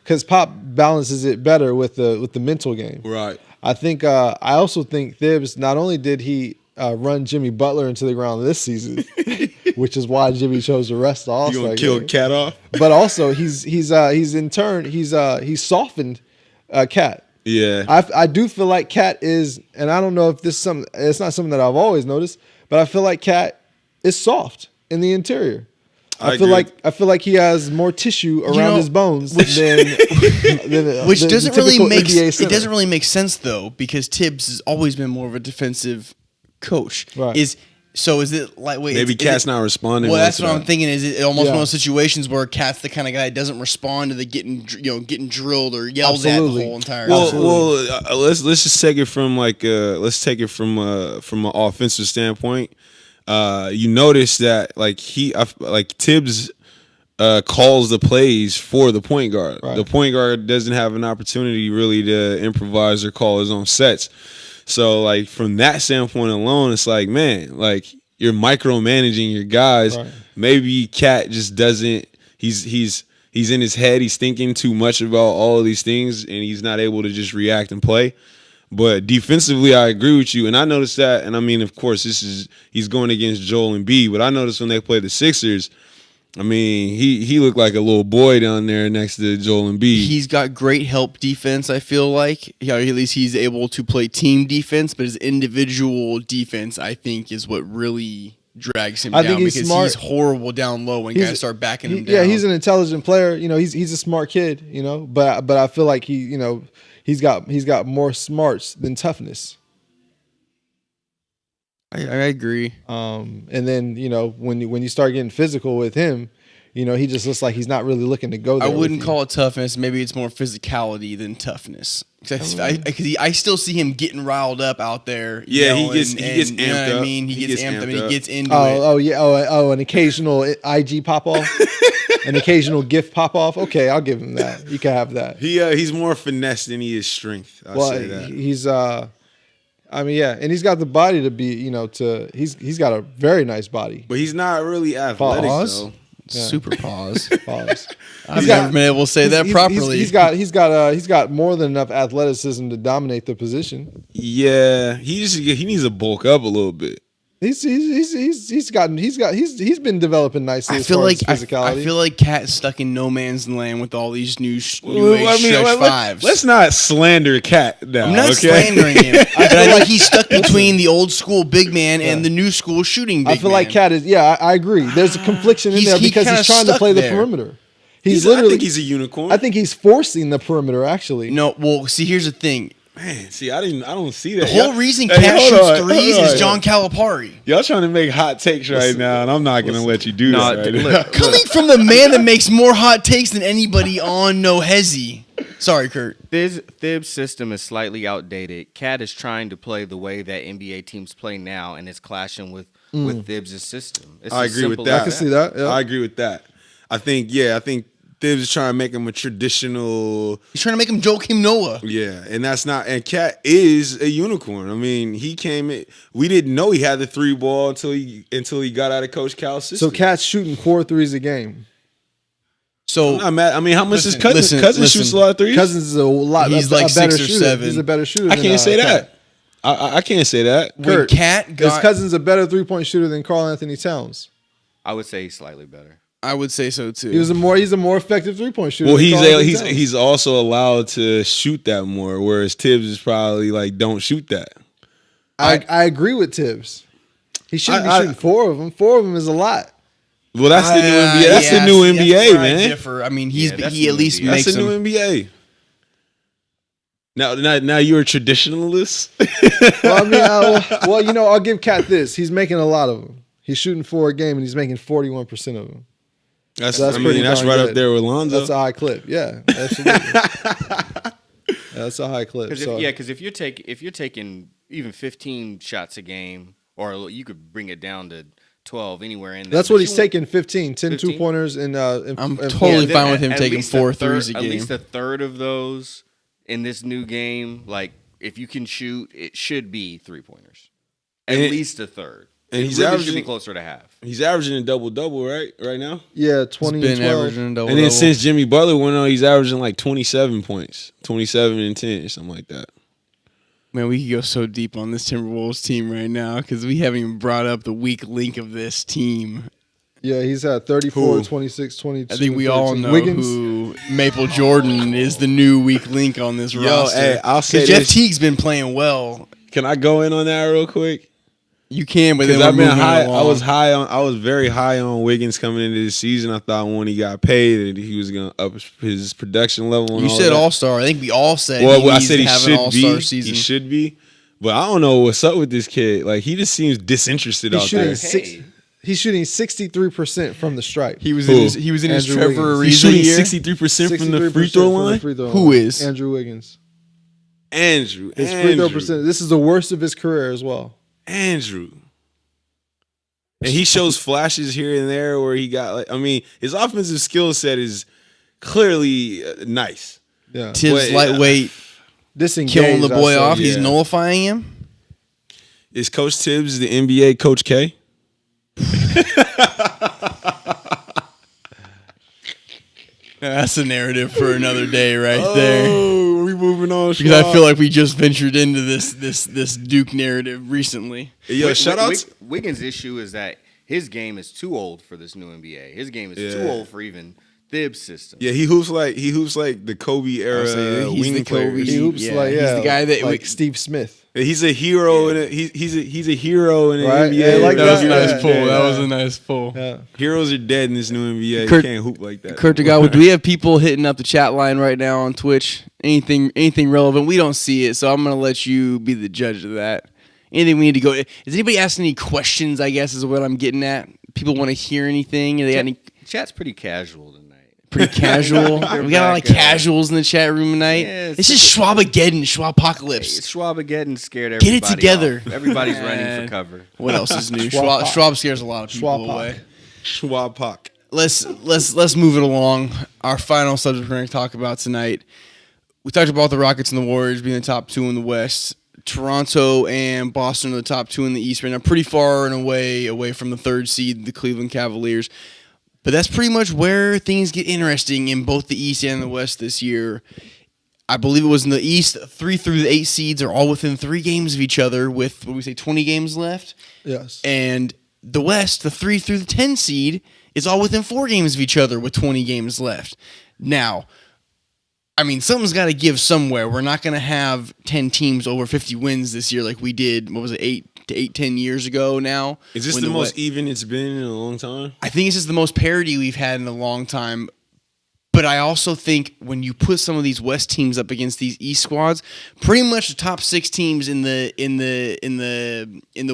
because Pop balances it better with the mental game. right? I think. I also think Thibs. Not only did he run Jimmy Butler into the ground this season, which is why Jimmy chose to rest the You All-Star gonna kill game, Cat off? but also he's in turn he's softened Cat. Yeah, I do feel like Cat is, and I don't know if this is something. It's not something that I've always noticed, but I feel like Cat is soft in the interior. I feel like he has more tissue around know, his bones than Which the doesn't really typical make NBA it center. doesn't really make sense though, because Tibbs has always been more of a defensive coach. Right. Is So is it like wait? Maybe Cat's not responding. Well, that's to what that. I'm thinking. Is it almost Yeah. one of those situations where Cat's the kind of guy that doesn't respond to the getting drilled or yelled Absolutely. at the whole entire Well, time? let's just take it from from an offensive standpoint. You notice that like Tibbs calls the plays for the point guard. Right. The point guard doesn't have an opportunity really to improvise or call his own sets. So like from that standpoint alone, it's like, man, like you're micromanaging your guys. Right. Maybe Cat just doesn't. He's in his head. He's thinking too much about all of these things, and he's not able to just react and play. But defensively, I agree with you, and I noticed that. And I mean, of course, he's going against Joel Embiid, but I noticed when they played the Sixers, I mean, he looked like a little boy down there next to Joel Embiid. He's got great help defense. I feel like, at least he's able to play team defense, but his individual defense, I think, is what really drags him I down think he's because smart. he's horrible down low when guys start backing him down. Yeah, he's an intelligent player. He's a smart kid. But I feel like he's got more smarts than toughness. I agree. And then when you start getting physical with him, he just looks like he's not really looking to go there. I wouldn't call it toughness. Maybe it's more physicality than toughness. Because I still see him getting riled up out there. Yeah, he yelling, gets and, amped you know what up. I mean? He gets amped up and he gets into it. Oh yeah. An occasional IG pop off, an occasional gift pop off. Okay, I'll give him that. You can have that. He's more finesse than he is strength. I'll say that. He's and he's got the body to be, he's got a very nice body. But he's not really athletic Pause. though. Yeah. Super pause. Pause. I've never been able to say that properly. He's got more than enough athleticism to dominate the position. Yeah, he needs to bulk up a little bit. He's been developing nicely. I as feel far like as physicality. I feel like Cat's stuck in no man's land with all these new age stretch fives. Let's not slander Cat now. I'm not okay? slandering him, but I think he's stuck between the old school big man and the new school shooting big man. I feel like Cat is. Yeah, I agree. There's a confliction in there because kinda he's trying to stuck play the there. perimeter. I think he's a unicorn. I think he's forcing the perimeter. Actually, No, well, see, here's the thing. Man, see, I don't see that. The whole reason Hey, Cat hold shoots on, threes hold is on. John Calipari. Y'all trying to make hot takes right now, and I'm not going to let you do No, that. Right look, now. Coming from the man that makes more hot takes than anybody on No Hezzy. Sorry, Kurt. Thibs' system is slightly outdated. Cat is trying to play the way that NBA teams play now, and it's clashing with Thibs' system. It's I as agree with simple that. I can see that. Yeah. I agree with that. I think Thibs is trying to make him a traditional. He's trying to make him Joakim Noah. Yeah, and that's not. And Cat is a unicorn. I mean, he came in. We didn't know he had the three ball until he got out of Coach Cal's system. So Cat's shooting 4 threes a game. So I'm not mad. I mean, how much Listen, does Cousins? Cousins shoots a lot of threes. Cousins is a lot. He's a like better 6 or shooter. 7. He's a better shooter. I than, can't say Cat. that. I can't say that. when Kurt, Cat Is got, Cousins a better 3-point shooter than Karl Anthony Towns? I would say he's slightly better. I would say so too. He's a more effective 3-point shooter. Well, than Karl Anthony Towns. he's also allowed to shoot that more, whereas Tibbs is probably like don't shoot that. I agree with Tibbs. He shouldn't be I- shooting 4 of them. 4 of them is a lot. Well, that's the new NBA. That's the new NBA, where I man. differ. I mean, Yeah, that's he the at new least NBA. makes That's the new them. NBA. Now you're a traditionalist. Well, I'll give Cat this. He's making a lot of them. He's shooting 4 a game, and he's making 41% of them. That's That's pretty that's darn right good. up there with Lonzo. That's a high clip. Yeah, absolutely. That's a high clip. Because if you're taking even 15 shots a game, or you could bring it down to 12 anywhere in there. That's but what he's you- taking. 15, 10 15? 2-pointers, and I'm and totally then fine with him at taking least 4 a third- threes a At game. least a third of those in this new game, like if you can shoot, it should be 3-pointers. At And least a third. and It he's really should averaging- be closer to half. He's averaging a double right now. Yeah, 20 He's and been 12. averaging a double. And then since Jimmy Butler went on, he's averaging like 27 points, 27 and 10, or something like that. Man, we could go so deep on this Timberwolves team right now because we haven't even brought up the weak link of this team. Yeah, he's at 34, Who? 26, 22. I think we all 13. know Wiggins. who Maple Jordan is the new weak link on this roster. hey, I'll say 'Cause Jeff this. Teague's been playing well. Can I go in on that real quick? You can, but then Because we're I've been moving high. along. I was very high on Wiggins coming into this season. I thought when he got paid that he was going to up his production level. And You all said that. All Star. I think we all said. Well, he I needs said to he have an should All-Star be. season. He should be. But I don't know what's up with this kid. Like, he just seems disinterested He's out shooting there. He's shooting 63% from the stripe. He was Who? in his Andrew Trevor Wiggins. He's Ariza shooting year. 63% from the free throw line. Who is? Andrew Wiggins? Andrew. His free throw percent. This is the worst of his career as well. Andrew. And he shows flashes here and there where he got, like, I mean, his offensive skill set is clearly nice. Yeah. Tibbs But, lightweight, Disengaged, killing the boy I say. off. He's yeah. nullifying him. Is Coach Tibbs the NBA Coach K? That's a narrative for another day, right there. Oh, we moving on. Because I feel like we just ventured into this Duke narrative recently. Yo, shout out. Wiggins' issue is that his game is too old for this new NBA. His game is too Yeah. old for even Thibs' system. Yeah, he hoops like the Kobe era he's wing the player. Kobe. He hoops Yeah, like he's the guy that like Steve Smith. He's a hero in it. He's a hero in the Right? NBA. Yeah, like That was a that. nice pull. Yeah. That was a nice pull. Yeah. Heroes are dead in this new NBA. Kurt- you can't hoop like that. Kurt DeGow, do we have people hitting up the chat line right now on Twitch? Anything relevant? We don't see it, so I'm gonna let you be the judge of that. Anything we need to go? Is anybody asking any questions? I guess is what I'm getting at. People want to hear anything? They got any? Chat's pretty casual tonight. Pretty casual. We got a lot of casuals in the chat room tonight. Yeah, This is Schwabageddon, Schwabpocalypse. Schwabpocalypse scared Get it everybody together. off. Everybody's running for cover. What else is new? Schwab- Schwab scares a lot of people Schwab- away. Schwabpoc. Let's move it along. Our final subject we're going to talk about tonight. We talked about the Rockets and the Warriors being the top two in the West. Toronto and Boston are the top two in the East right now, pretty far and away from the third seed, the Cleveland Cavaliers. But that's pretty much where things get interesting in both the East and the West this year. I believe it was in the East, 3 through the 8 seeds are all within 3 games of each other with, 20 games left? Yes. And the West, the 3 through the 10 seed, is all within 4 games of each other with 20 games left. Now, I mean, something's got to give somewhere. We're not going to have 10 teams over 50 wins this year like we did, 10 years ago now. Is this when the most even it's been in a long time? I think it's just the most parity we've had in a long time. But I also think when you put some of these West teams up against these East squads, pretty much the top 6 teams in the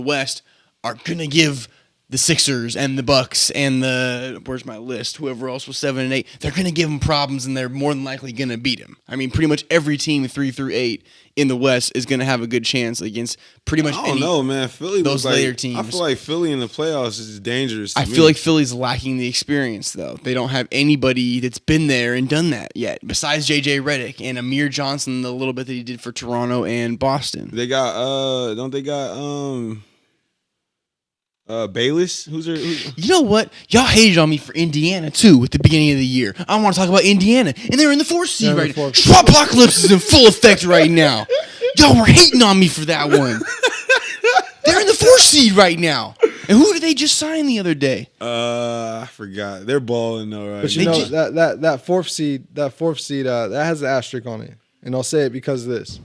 West are gonna give the Sixers and the Bucks and where's my list? Whoever else was 7 and 8, they're gonna give them problems, and they're more than likely gonna beat them. I mean, pretty much every team 3 through 8 in the West is gonna have a good chance against pretty much I don't know, man. Philly those looks like, later teams. I feel like Philly in the playoffs is dangerous. I feel like Philly's lacking the experience, though. They don't have anybody that's been there and done that yet, besides J.J. Redick and Amir Johnson, the little bit that he did for Toronto and Boston. they got don't they got Bayless? You know what? Y'all hated on me for Indiana, too, at the beginning of the year. I want to talk about Indiana, and they're in the 4th seed right now. Schwabpocalypse is in full effect right now. Y'all were hating on me for that one. They're in the 4th seed right now. And who did they just sign the other day? I forgot. They're balling though, right? But you know that 4th seed that has an asterisk on it, and I'll say it because of this: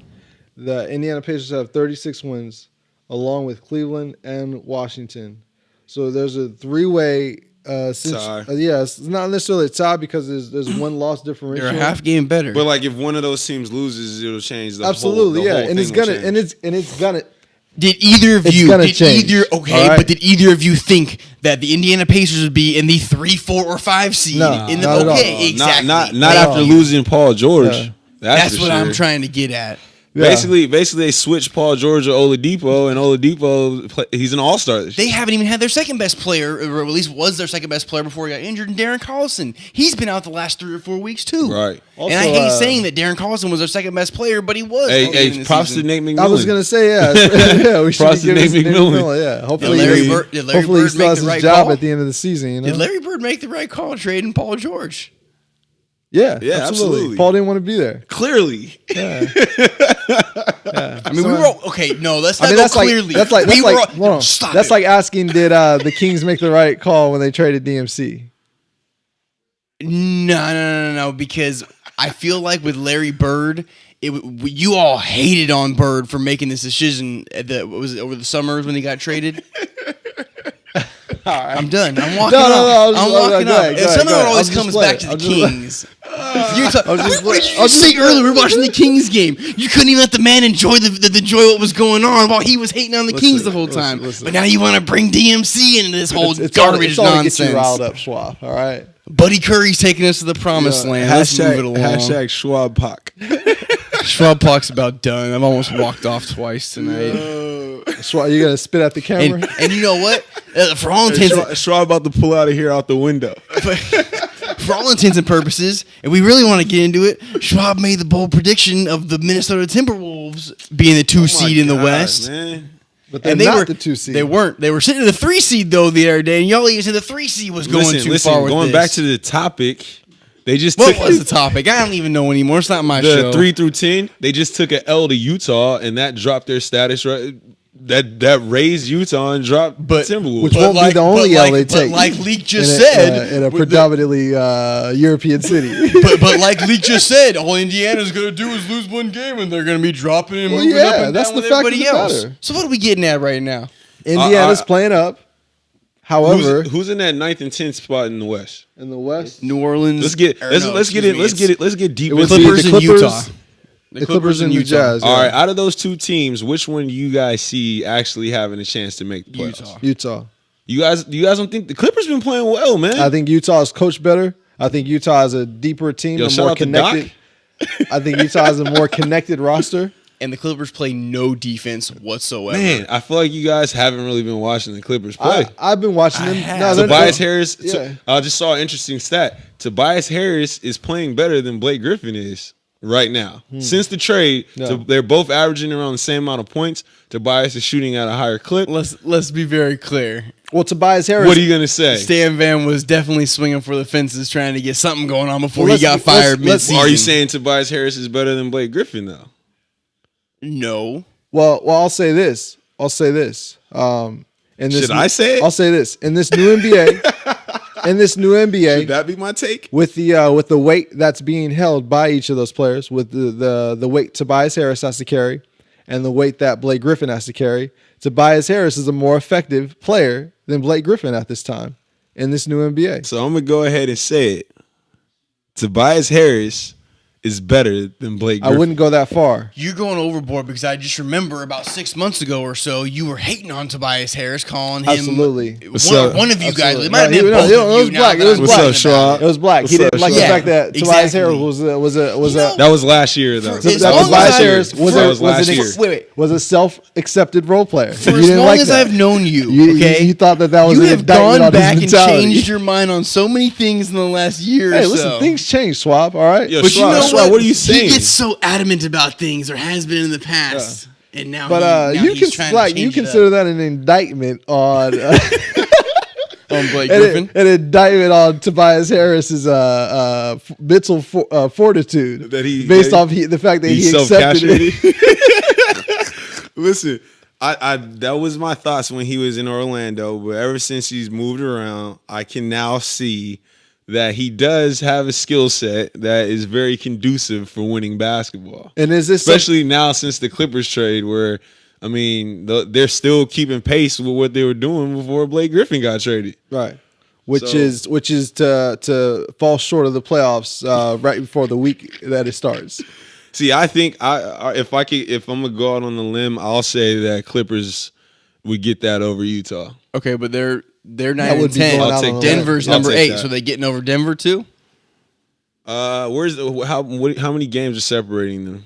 the Indiana Pacers have 36 wins, along with Cleveland and Washington. So there's a 3-way. Tie. It's not necessarily a tie because there's one loss differential. They're a half game better. But like if one of those teams loses, it'll change the Absolutely, whole, the yeah, whole and it's thing will gonna change. and it's gonna. Did either of It's you, gonna change, all right? but did either of you think that the Indiana Pacers would be in the 3, 4, or 5 seed? No, in the not at all. exactly. Not Thank after you. losing Paul George. Yeah. That's for what sure. I'm trying to get at. Yeah. Basically, they switched Paul George to Oladipo, and Oladipo, he's an all-star. They haven't even had their second best player, or at least was their second best player before he got injured, and Darren Collison. He's been out the last 3 or 4 weeks too. Right. And I Also, hate saying that Darren Collison was their second best player, but he was. Hey, props to Nate McMillan. I was gonna say yeah, we should Props to give Nate Nate McMillan. McMillan. Yeah, hopefully, Did Larry he, Bird- did Larry hopefully he Bird still make has the his right job call? at the end of the season. You know? Did Larry Bird make the right call trading Paul George? Yeah, Yeah, absolutely. Paul didn't want to be there. Clearly. Yeah. I mean, we were all, okay. No, let's not go that's clearly. like we were all, hold on. Stop That's it. like asking, did the Kings make the right call when they traded DMC? No, because I feel like with Larry Bird, you all hated on Bird for making this decision over the summers when he got traded. I'm done. I'm walking No, up. go I'm walking ahead, up. go ahead, Somehow go it ahead. always I'll just comes play back it. to I'll the just play it. Kings. What did you say earlier? We're watching the Kings game. You couldn't even let the man enjoy enjoy what was going on while he was hating on the Kings the whole time. But now you want to bring DMC into this whole garbage It's nonsense. all to get you riled up, Schwab. All right. Buddy Curry's taking us to the promised land. Let's move it along. Hashtag Schwabpoc. Schwabpoc's about done. I've almost walked off twice tonight. Schwab, you gonna spit at the camera? And you know what? For all intents, Schwab about to pull out of here out the window. for all intents and purposes, if we really want to get into it, Schwab made the bold prediction of the Minnesota Timberwolves being the 2 seed in the West. Man. But they're And they not were the 2 seed. They weren't. They were sitting in the 3 seed though the other day, and y'all even said the 3 seed was going too far with going this. back to the topic, they just What took was the topic? I don't even know anymore. It's not my the show. 3 through 10. They just took an L to Utah, and that dropped their status. Right, that raised Utah and dropped Timberwolves. which won't be the only L they take. But like Leak just in said, in a predominantly European city. but like Leak just said, all Indiana's gonna do is lose one game, and they're gonna be dropping and moving up and that's down the with fact of everybody the else. matter. So what are we getting at right now? Indiana's playing up. However, who's in that 9th and 10th spot in the West? in the West, New Orleans. Let's get deep. would into be Clippers the and Utah. the Clippers and the Jazz. All yeah. right, out of those 2 teams, which one do you guys see actually having a chance to make the playoffs? Utah. Utah. You guys don't think the Clippers been playing well, man? I think Utah is coached better. I think Utah is a deeper team, Yo, a shout more out to connected. I think Utah has a more connected roster. And the Clippers play no defense whatsoever. Man, I feel like you guys haven't really been watching the Clippers play. I've been watching them. have. Tobias Harris. Yeah. I just saw an interesting stat. Tobias Harris is playing better than Blake Griffin is right now. Since the trade, they're both averaging around the same amount of points. Tobias is shooting at a higher clip. Let's be very clear. Well, Tobias Harris. What are you gonna say? Stan Van was definitely swinging for the fences, trying to get something going on before Well, he got let's- fired let's- mid-season. Are you saying Tobias Harris is better than Blake Griffin though? no? Well, I'll say this. In this Should I say it? I'll say this. In this new NBA, Should that be my take? with the weight that's being held by each of those players, with the weight Tobias Harris has to carry, and the weight that Blake Griffin has to carry, Tobias Harris is a more effective player than Blake Griffin at this time in this new NBA. So I'm gonna go ahead and say it. Tobias Harris is better than Blake Griffin. I wouldn't go that far. You're going overboard because I just remember about 6 months ago or so, you were hating on Tobias Harris, calling him Absolutely. one of you guys. It might have No, been both it of was you. now black. that It was I'm black. thinking What's up, about Shaw? it. It was black. What's He didn't up, like Shaw? the fact that Yeah, Tobias exactly. Harris was a That was last year though. As that long was as last I- year's for- that was last year. Wait. was a self-accepted role player. For You as didn't long like as that. I've known you, You okay? thought that was you an have indictment gone on back his and mentality. changed your mind on so many things in the last year Hey, or listen, so. things change, Schwab. All right. Yo, But Schwab, you know Schwab, what are you He saying? gets so adamant about things, or has been in the past, and now. But now you he's can trying to you change it consider up. that an indictment on on Blake Griffin. an indictment on Tobias Harris's mental fortitude That he- based that off the fact that he He's accepted it. self-castrated. Listen, I that was my thoughts when he was in Orlando, but ever since he's moved around, I can now see that he does have a skill set that is very conducive for winning basketball. And is this Especially now since the Clippers trade, where I mean they're still keeping pace with what they were doing before Blake Griffin got traded. right? Which So- is to fall short of the playoffs right before the week that it starts. See, I think if I'm gonna go out on a limb, I'll say that Clippers would get that over Utah. Okay, but they're 9 That would and be 10. going I'll out take on a that. limb. Denver's I'll number take 8, that. so they getting over Denver too. How many games are separating them?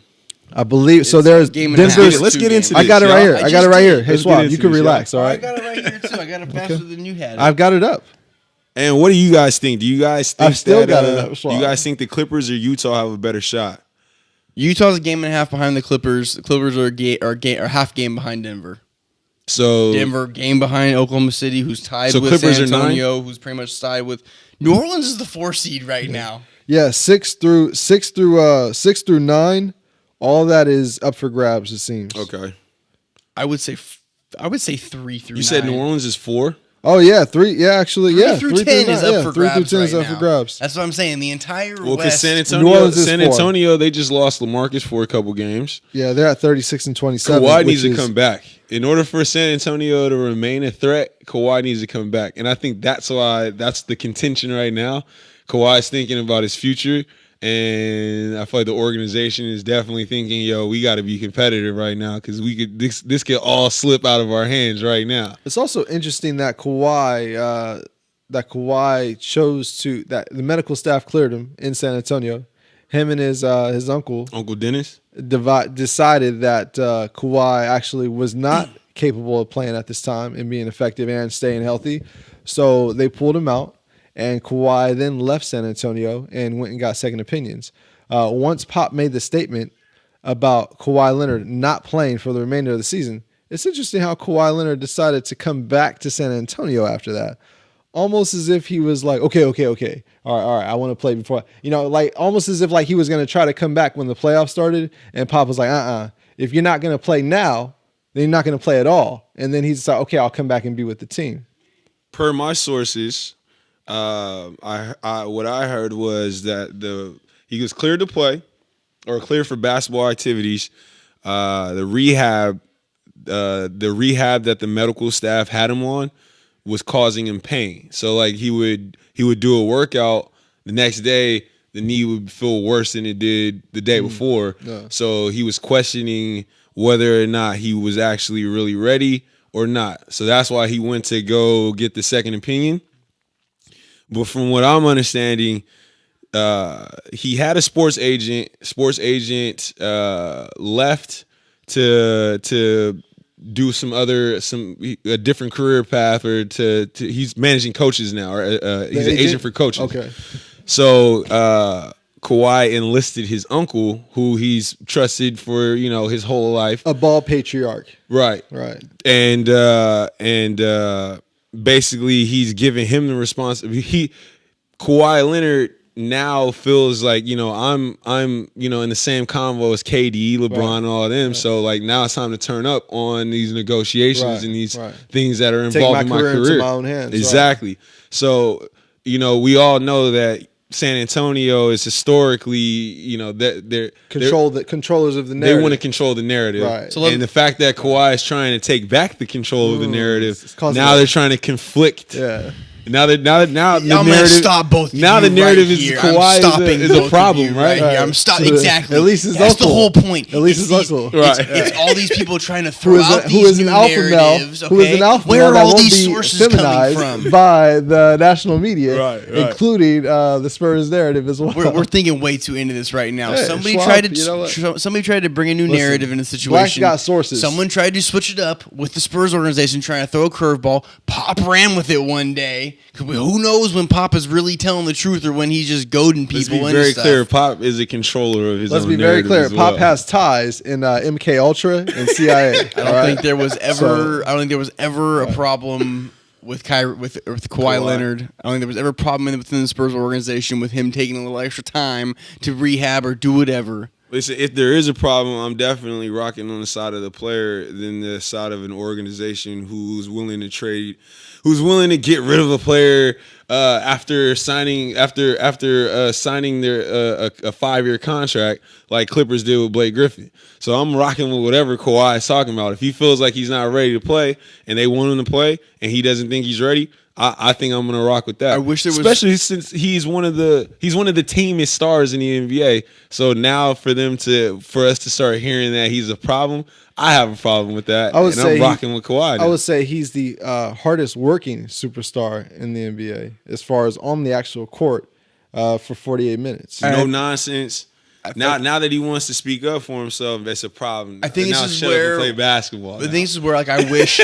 I believe so. It's There's a game and a half. Denver's. Let's get into I this. got it right y'all. here. I I got it just right did. here. Hey, Let's Schwab, get you into can this, y'all. relax. All I right. got it right here too. I got it faster than you had it. I've got it up. And what do you guys think? Do you guys think I've still that, got it up, Schwab. you guys think the Clippers or Utah have a better shot? Utah's a game and a half behind the Clippers. The Clippers are half game behind Denver. So Denver game behind Oklahoma City, who's tied So with Clippers San are 9? Antonio, who's pretty much tied with New Orleans is the 4 seed right now. Yeah, 6 through 9. All that is up for grabs. It seems. okay, I would say 3 through 9. you said New Orleans is 4. Oh yeah, 3. Yeah, actually, 3 yeah. through 3 10 through is 9. up for 3 grabs through 10 is right up for now. grabs. That's what I'm saying. The entire Well, because West. San New Antonio, Orleans is 4. they just lost LaMarcus for a couple games. Yeah, they're at 36 and 27. Kawhi which needs to is- come back. In order for San Antonio to remain a threat, Kawhi needs to come back. And I think that's the contention right now. Kawhi's thinking about his future And I feel like the organization is definitely thinking, yo, we got to be competitive right now because this could all slip out of our hands right now. It's also interesting that Kawhi chose to that the medical staff cleared him in San Antonio. Him and his uncle Dennis decided that Kawhi actually was not capable of playing at this time and being effective and staying healthy. So they pulled him out, and Kawhi then left San Antonio and went and got second opinions. Once Pop made the statement about Kawhi Leonard not playing for the remainder of the season, it's interesting how Kawhi Leonard decided to come back to San Antonio after that. Almost as if he was like, okay. All right, I want to play before. Like almost as if like he was going to try to come back when the playoffs started, and Pop was like, if you're not going to play now, then you're not going to play at all. And then he decided, okay, I'll come back and be with the team. Per my sources, what I heard was that he was cleared to play or cleared for basketball activities. The rehab that the medical staff had him on was causing him pain. So like he would do a workout the next day, the knee would feel worse than it did the day before. Yeah. So he was questioning whether or not he was actually really ready or not. So that's why he went to go get the second opinion. But from what I'm understanding, he had a sports agent. Sports agent left to do a different career path, or to he's managing coaches now, or he's an agent for coaches. Okay. So Kawhi enlisted his uncle, who he's trusted for his whole life, a ball patriarch. Right. And basically he's giving him the responsibility. Kawhi Leonard now feels like I'm in the same convo as KD, LeBron, and all of them. Right. So like now it's time to turn up on these negotiations and these things that are involved in my career. Into my own hands. Exactly. Right. So we all know that San Antonio is historically, they're controllers of the narrative. They want to control the narrative. Right. So and the fact that Kawhi is trying to take back the control of the narrative, now they're trying to conflict. Yeah. Now the I'm narrative. Stop both. Now the narrative right is here. Kawhi is a problem, right? Here. I'm stopping exactly. At least that's the whole point. At least his uncle. Right. It's all these people trying to throw out these new narratives. Who is an alpha Where male are all that these won't be sources coming feminized from? By the national media, right. including the Spurs narrative as well. We're thinking way too into this right now. Hey, somebody tried to bring a new narrative in the situation. Black's got sources. Someone tried to switch it up with the Spurs organization, trying to throw a curveball. Pop ran with it one day. Who knows when Pop is really telling the truth or when he's just goading people. Let's be very clear. Pop is a controller of his own narrative. Let's be very clear. Pop has ties in MK Ultra and CIA. I don't think there was ever a problem with Kawhi Leonard. I don't think there was ever a problem within the Spurs organization with him taking a little extra time to rehab or do whatever. Listen, if there is a problem, I'm definitely rocking on the side of the player than the side of an organization who's willing to trade, who's willing to get rid of a player after signing their a 5-year contract like Clippers did with Blake Griffin. So I'm rocking with whatever Kawhi is talking about. If he feels like he's not ready to play and they want him to play and he doesn't think he's ready, I think I'm gonna rock with that. I wish there was, especially since he's one of the teamest stars in the NBA. So now for us to start hearing that he's a problem, I have a problem with that. I'm rocking with Kawhi now. I would say he's the hardest working superstar in the NBA as far as on the actual court for 48 minutes. No nonsense. Now that he wants to speak up for himself, that's a problem. I think now this is where play basketball. The thing is where I wish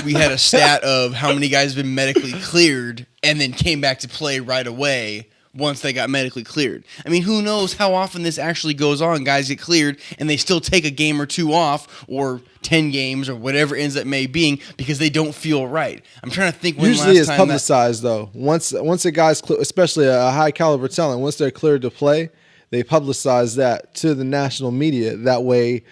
we had a stat of how many guys have been medically cleared and then came back to play right away once they got medically cleared. I mean, who knows how often this actually goes on? Guys get cleared and they still take a game or two off, or 10 games, or whatever ends up being, because they don't feel right. I'm trying to think when usually last it's time publicized though. Once a guy's especially a high caliber talent, once they're cleared to play, they publicize that to the national media. That way,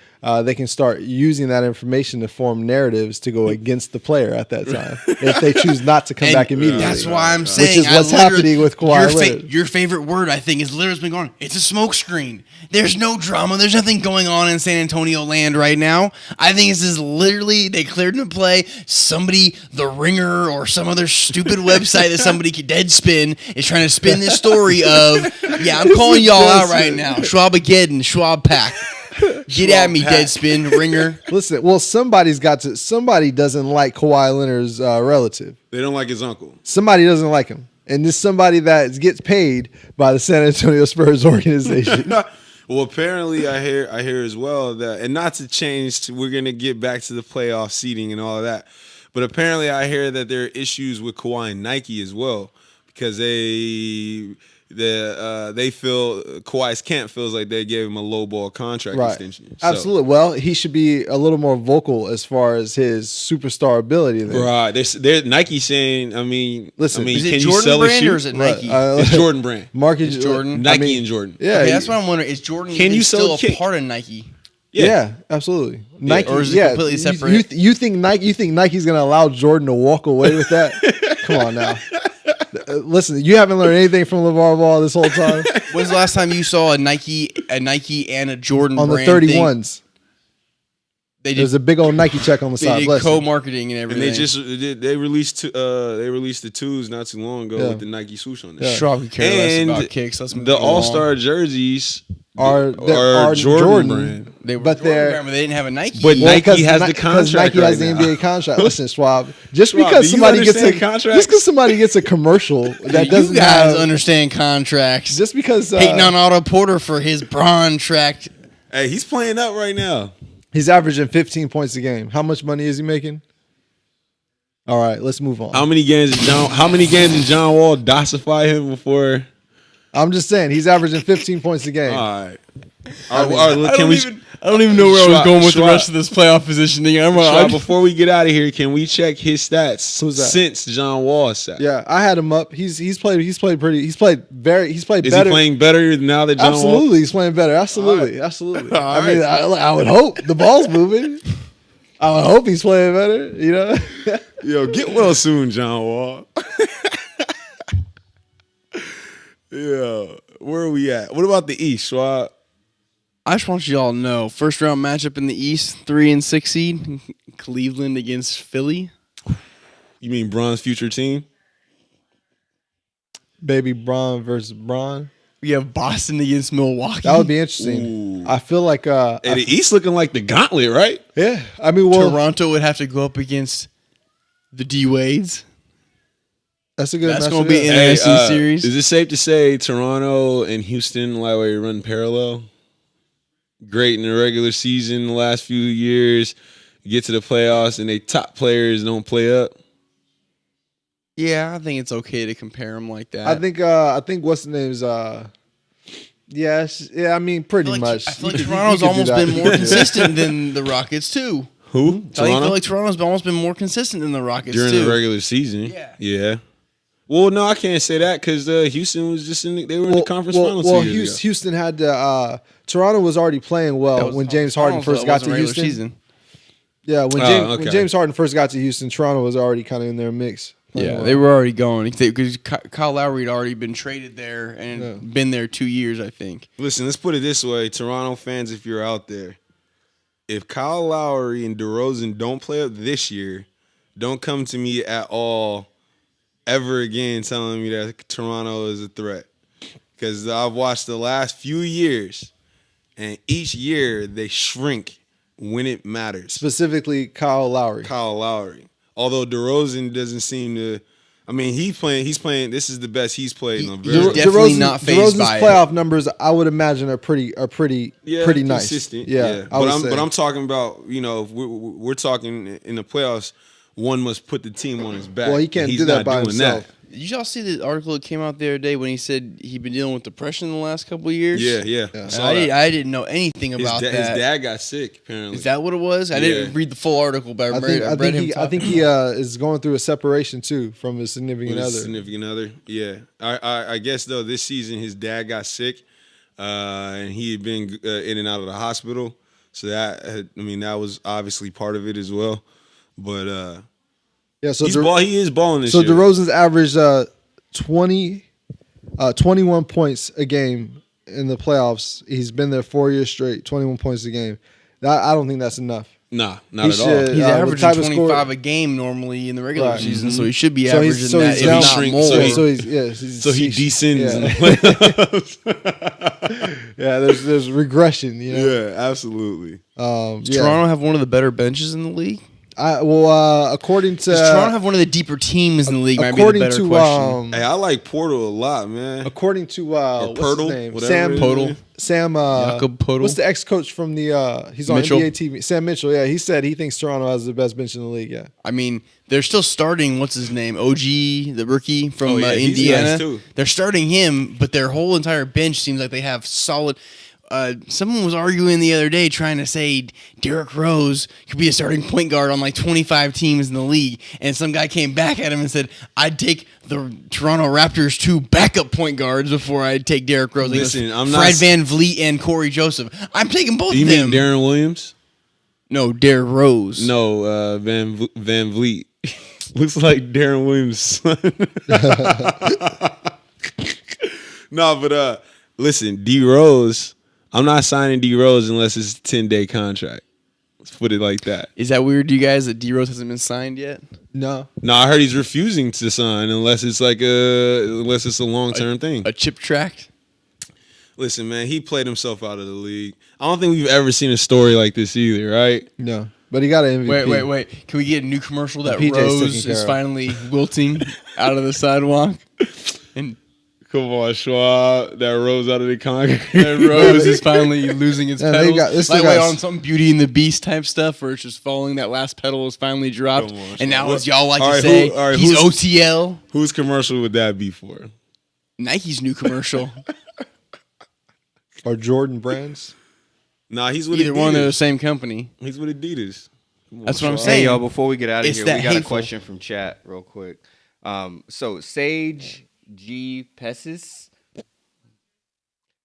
they can start using that information to form narratives to go against the player at that time if they choose not to come back immediately. That's why I'm saying, which is what's happening with Kawhi Leonard. Your favorite word, I think, is literally been going. It's a smoke screen. There's no drama. There's nothing going on in San Antonio land right now. I think this is literally they cleared him to play. Somebody, The Ringer or some other stupid website that somebody could Deadspin is trying to spin this story of. Yeah, I'm calling y'all out right now. Schwabageddon, Schwab Pack. Get at me, Deadspin, Ringer. Listen, well, somebody doesn't like Kawhi Leonard's relative. They don't like his uncle. Somebody doesn't like him. And this somebody that gets paid by the San Antonio Spurs organization. Well, apparently I hear as well that, and not to change, we're going to get back to the playoff seeding and all of that. But apparently I hear that there are issues with Kawhi and Nike as well because they feel Kawhi's camp feels like they gave him a lowball contract extension. So. Absolutely. Well, he should be a little more vocal as far as his superstar ability. Then. Right. They're Nike saying. Listen, is it can Jordan you sell brand a shoe? or is it Nike? It's Jordan brand. Marcus Jordan. Nike and Jordan. Yeah, okay, that's what I'm wondering. Is Jordan Can you still sell a part of Nike? Yeah, absolutely. Nike, or is it completely separate? You think Nike's going to allow Jordan to walk away with that? Come on now. Listen, you haven't learned anything from LeVar Ball this whole time. When's the last time you saw a Nike and a Jordan on the brand 31s? Thing? There's a big old Nike check on the side. They did co-marketing and everything. And they released the twos not too long ago with the Nike swoosh on there. Schwab could care less about kicks. Let's move the along. All-Star jerseys are Jordan brand. They were but Jordan brand, but they didn't have a Nike. But Nike has the contract. Nike has the NBA contract. Listen, Schwab. Just because somebody gets a commercial that doesn't you guys have, understand contracts. Just because hating on Otto Porter for his Braun tract. Hey, he's playing up right now. He's averaging 15 points a game. How much money is he making? All right, let's move on. How many games did John Wall dosify him before? I'm just saying he's averaging 15 points a game. All right. I don't even know where I was going with the rest of this playoff positioning. Before we get out of here, can we check his stats since John Wall's stats? Yeah, I had him up. He's played better. Is he playing better now that John Wall? Absolutely, he's playing better. Absolutely. I mean, I would hope the ball's moving. I would hope he's playing better. You know. Yo, get well soon, John Wall. Yeah, where are we at? What about the East, Schwab? I just want you all to know, first round matchup in the East, 3 and 6 seed, Cleveland against Philly. You mean Bron's future team? Baby Bron versus Bron. We have Boston against Milwaukee. That would be interesting. Ooh. I feel like the East looking like the gauntlet, right? Yeah, I mean, Toronto would have to go up against the D-Wades. That's a good. That's going to be an interesting series. Is it safe to say Toronto and Houston like we run parallel? Great in the regular season the last few years, get to the playoffs and they top players don't play up. Yeah, I think it's okay to compare them like that. I think what's the name's yeah, I mean pretty much. I feel like Toronto's almost been more consistent than the Rockets too. Who? I feel like Toronto's almost been more consistent than the Rockets during too. the regular season. Yeah. Well, no, I can't say that because Houston was just in the conference finals. Well, Houston had to. Toronto was already playing well when James Harden first got to Houston. Season. Yeah, when James Harden first got to Houston, Toronto was already kind of in their mix. Yeah, they were already going because Kyle Lowry had already been traded there and been there 2 years, I think. Listen, let's put it this way, Toronto fans, if you're out there, if Kyle Lowry and DeRozan don't play up this year, don't come to me at all ever again telling me that Toronto is a threat. Because I've watched the last few years, and each year they shrink when it matters. Specifically, Kyle Lowry. Although DeRozan doesn't seem to. I mean, he's playing. This is the best he's played in a very. He's definitely not fazed by DeRozan's playoff numbers, I would imagine, are pretty nice. Consistent. Yeah, but I'm talking about, if we're talking in the playoffs, one must put the team on his back. Well, he can't do that by himself. Did y'all see the article that came out the other day when he said he'd been dealing with depression the last couple of years? Yeah. I didn't know anything about that. His dad got sick, apparently. Is that what it was? I didn't read the full article, but I think he is going through a separation too from his significant other. Yeah. I guess though this season his dad got sick, and he had been in and out of the hospital. So that was obviously part of it as well. But Yeah, so he is balling this so year. DeRozan's averaged 21 points a game in the playoffs. He's been there 4 years straight, 21 points a game. I don't think that's enough. Nah, not He at all. should- He's the averaging type of 25 score- a game normally in the regular Right. season, so he should be So he's- averaging so that, he's if down- not shrink- more. so he descends in the playoffs. Yeah, there's regression. You know? Yeah, absolutely. Does Yeah. Toronto have one of the better benches in the league? According to Does Toronto have one of the deeper teams in the league? Might be the according better to question. Hey, I like Portal a lot, man. according to what's Pirtle, his name? whatever Sam it is. Podol. Sam Jakob Podol. What's the ex-coach from the he's on Mitchell? NBA TV? Sam Mitchell. Yeah, he said he thinks Toronto has the best bench in the league. Yeah. I mean, they're still starting. What's his name? OG, the rookie from Oh, yeah, he's Indiana. nice, too. They're starting him, but their whole entire bench seems like they have solid. Someone was arguing the other day trying to say Derrick Rose could be a starting point guard on like 25 teams in the league, and some guy came back at him and said, "I'd take the Toronto Raptors 2 backup point guards before I'd take Derrick Rose." He goes, Listen, I'm not Fred s- Van Vliet and Corey Joseph. I'm taking both You of them. mean Darren Williams? No, Derrick Rose. No, Van Vliet. Looks like Darren Williams' son. No, but listen, D Rose. I'm not signing D Rose unless it's a 10-day contract. Let's put it like that. Is that weird to you guys that D Rose hasn't been signed yet? No. No, I heard he's refusing to sign unless it's a long-term thing. A chip tract? Listen, man, he played himself out of the league. I don't think we've ever seen a story like this either, right? No. But he got an MVP. Wait. Can we get a new commercial that PJ's Rose taking care is of. finally wilting out of the sidewalk? And Come on, Schwab. That rose out of the concrete. that Rose is finally losing its Yeah, they petals. got- this Like still got- on some Beauty and the Beast type stuff where it's just falling. That last petal is finally dropped. Come on, And now, Schwab. as y'all like All to right, say, all right, he's who's- OTL. Whose commercial would that be for? Nike's new commercial. Or Jordan Brands. Nah, he's with Either Adidas. one, they're the same company. He's with Adidas. Come on, That's what I'm Schwab. saying. Hey, y'all, before we get out of It's here, that we got hateful. a question from chat real quick. So, Sage G. Pessis,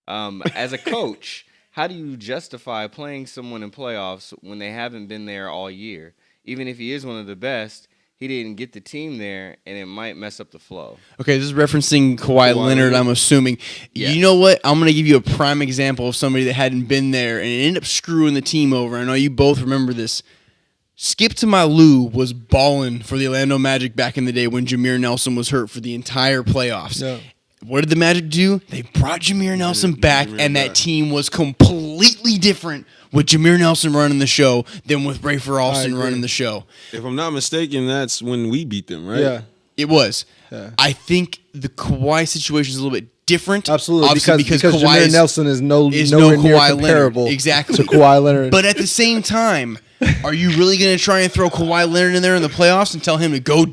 as a coach, how do you justify playing someone in playoffs when they haven't been there all year? Even if he is one of the best, he didn't get the team there, and it might mess up the flow. Okay, this is referencing Kawhi Leonard, I'm assuming. Yeah. You know what? I'm going to give you a prime example of somebody that hadn't been there and it ended up screwing the team over. I know you both remember this. Skip to my Lou was balling for the Orlando Magic back in the day when Jameer Nelson was hurt for the entire playoffs. Yeah. What did the Magic do? They brought Jameer Nelson back, and that team was completely different with Jameer Nelson running the show than with Rafer Alston agree. running the show. If I'm not mistaken, that's when we beat them, right? Yeah. It was. Yeah. I think the Kawhi situation is a little bit different. Absolutely. Obviously, because Kawhi Jameer Nelson is nowhere no near Kawhi comparable Leonard. Exactly. to Kawhi Leonard. But at the same time, are you really going to try and throw Kawhi Leonard in there in the playoffs and tell him to go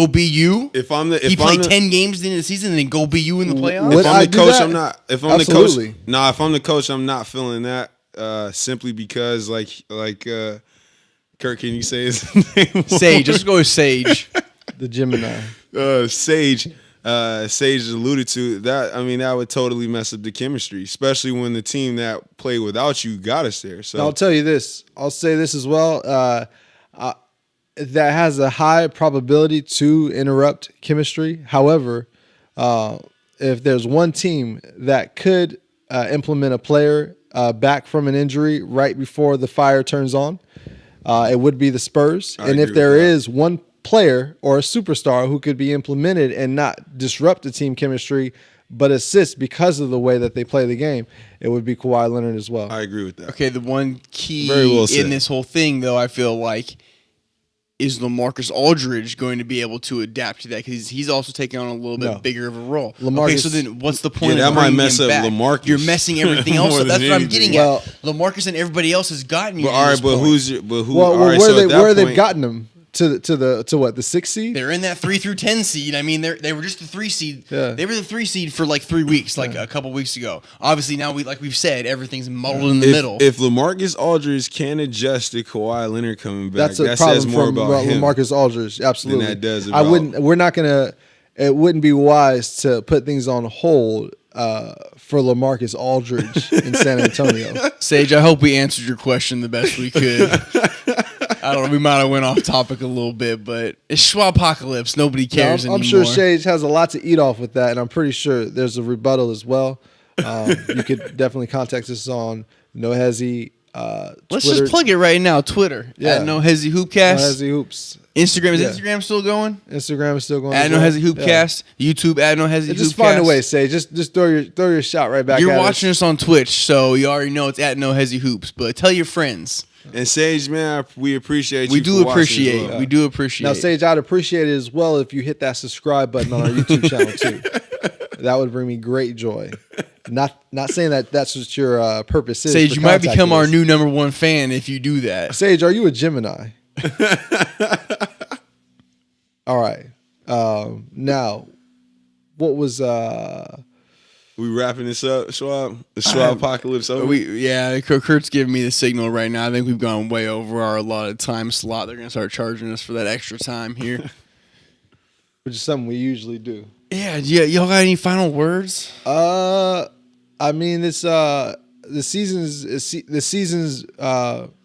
be you? If I'm the He played 10 games at the end of the season and then go be you in the playoffs? Would if I'm I the do coach, that? I'm not. If I'm Absolutely. the coach, if I'm the coach, I'm not feeling that. Simply because, Kirk, can you say his name? Sage. Let's go with Sage. the Gemini. Sage alluded to that. I mean, that would totally mess up the chemistry, especially when the team that played without you got us there. So I'll tell you this. I'll say this as well. That has a high probability to interrupt chemistry. However, if there's one team that could implement a player back from an injury right before the fire turns on, it would be the Spurs. I And if agree there with that. is one player or a superstar who could be implemented and not disrupt the team chemistry, but assist because of the way that they play the game, it would be Kawhi Leonard as well. I agree with that. Okay, the one key Very well said. in this whole thing, though, I feel like, is LaMarcus Aldridge going to be able to adapt to that? Because he's also taking on a little bit No. bigger of a role. Okay, LaMarcus- so then what's the point Yeah, of that might bringing mess him up back? LaMarcus You're messing everything else more up. That's than what I'm anything. getting Well- at. LaMarcus and everybody else has gotten you. But to all right, this but point. who? Well, all right, where so they at that where they've point- gotten them to what, the 6th seed? They're in that 3 through 10 seed. I mean, they were just the 3 seed. Yeah. They were the 3 seed for like 3 weeks, like a couple weeks ago. Obviously, now we've said, everything's muddled in the middle. If LaMarcus Aldridge can adjust to Kawhi Leonard coming back, That's a that problem says more from about him. LaMarcus Aldridge. Absolutely. that does I about- wouldn't. We're not gonna. It wouldn't be wise to put things on hold for LaMarcus Aldridge in San Antonio. Sage, I hope we answered your question the best we could. I don't know. We might have went off topic a little bit, but it's Schwabpocalypse. Nobody cares I'm anymore. sure Sage has a lot to eat off with that, and I'm pretty sure there's a rebuttal as well. You could definitely contact us on No Hezi. Let's Twitter. just plug it right now. Twitter at No Hezi Hoopcast. No Hezi Hoops. Instagram is Yeah. Instagram still going? Instagram is still going. At as No well. Hezi Hoopcast. YouTube at No Hezi Hoopcast. Just find a way, Sage. Just throw your shot right back. You're at watching us. us on Twitch, so you already know it's at No Hezi Hoops. But tell your friends. And Sage, man, we appreciate you. We do for watching as appreciate. well. We do appreciate. Now, Sage, I'd appreciate it as well if you hit that subscribe button on our YouTube channel too. That would bring me great joy. Not saying that that's what your purpose is. Sage, for you might contacting become our us. new #1 fan if you do that. Sage, are you a Gemini? All right. Now, what was We wrapping this up, Schwab. The Schwabpocalypse over. Kurt's giving me the signal right now. I think we've gone way over our allotted time slot. They're gonna start charging us for that extra time here. which is something we usually do? Yeah, y'all got any final words? I mean, the season's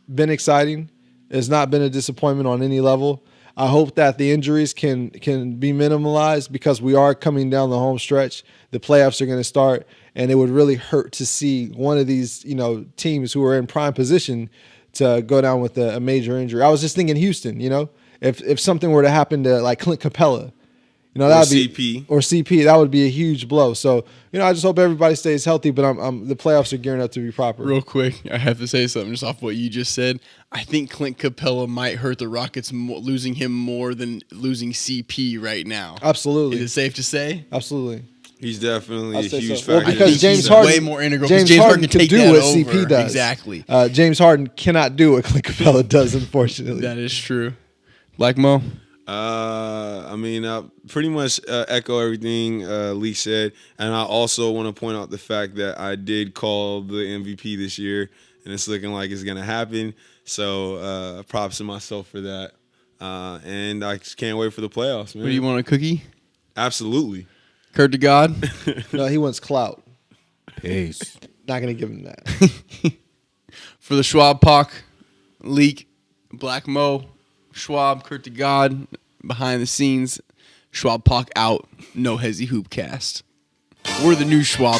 been exciting. It's not been a disappointment on any level. I hope that the injuries can be minimalized because we are coming down the home stretch. The playoffs are going to start, and it would really hurt to see one of these, teams who are in prime position to go down with a major injury. I was just thinking Houston, if something were to happen to like Clint Capella, that would be CP. That would be a huge blow. So, I just hope everybody stays healthy. But the playoffs are gearing up to be proper. Real quick, I have to say something just off what you just said. I think Clint Capella might hurt the Rockets losing him more than losing CP right now. Absolutely. Is it safe to say? Absolutely. He's definitely a I'll say huge so. Well, factor. because I think James he's Harden way more integral. James James Harden Harden can take do that what over. CP does. Exactly. James Harden cannot do what Clint Capella does, unfortunately. That is true. Black Mo? I pretty much echo everything Lee said, and I also want to point out the fact that I did call the MVP this year, and it's looking like it's gonna happen. So props to myself for that, and I just can't wait for the playoffs, man. What do you want, a cookie? Absolutely. Kurt to God? No, he wants clout. Peace. Not going to give him that. For the Schwab leak, Black Mo, Schwab, Kurt to God, behind the scenes, Schwab out, No Hezi Hoopcast. We're the new Schwab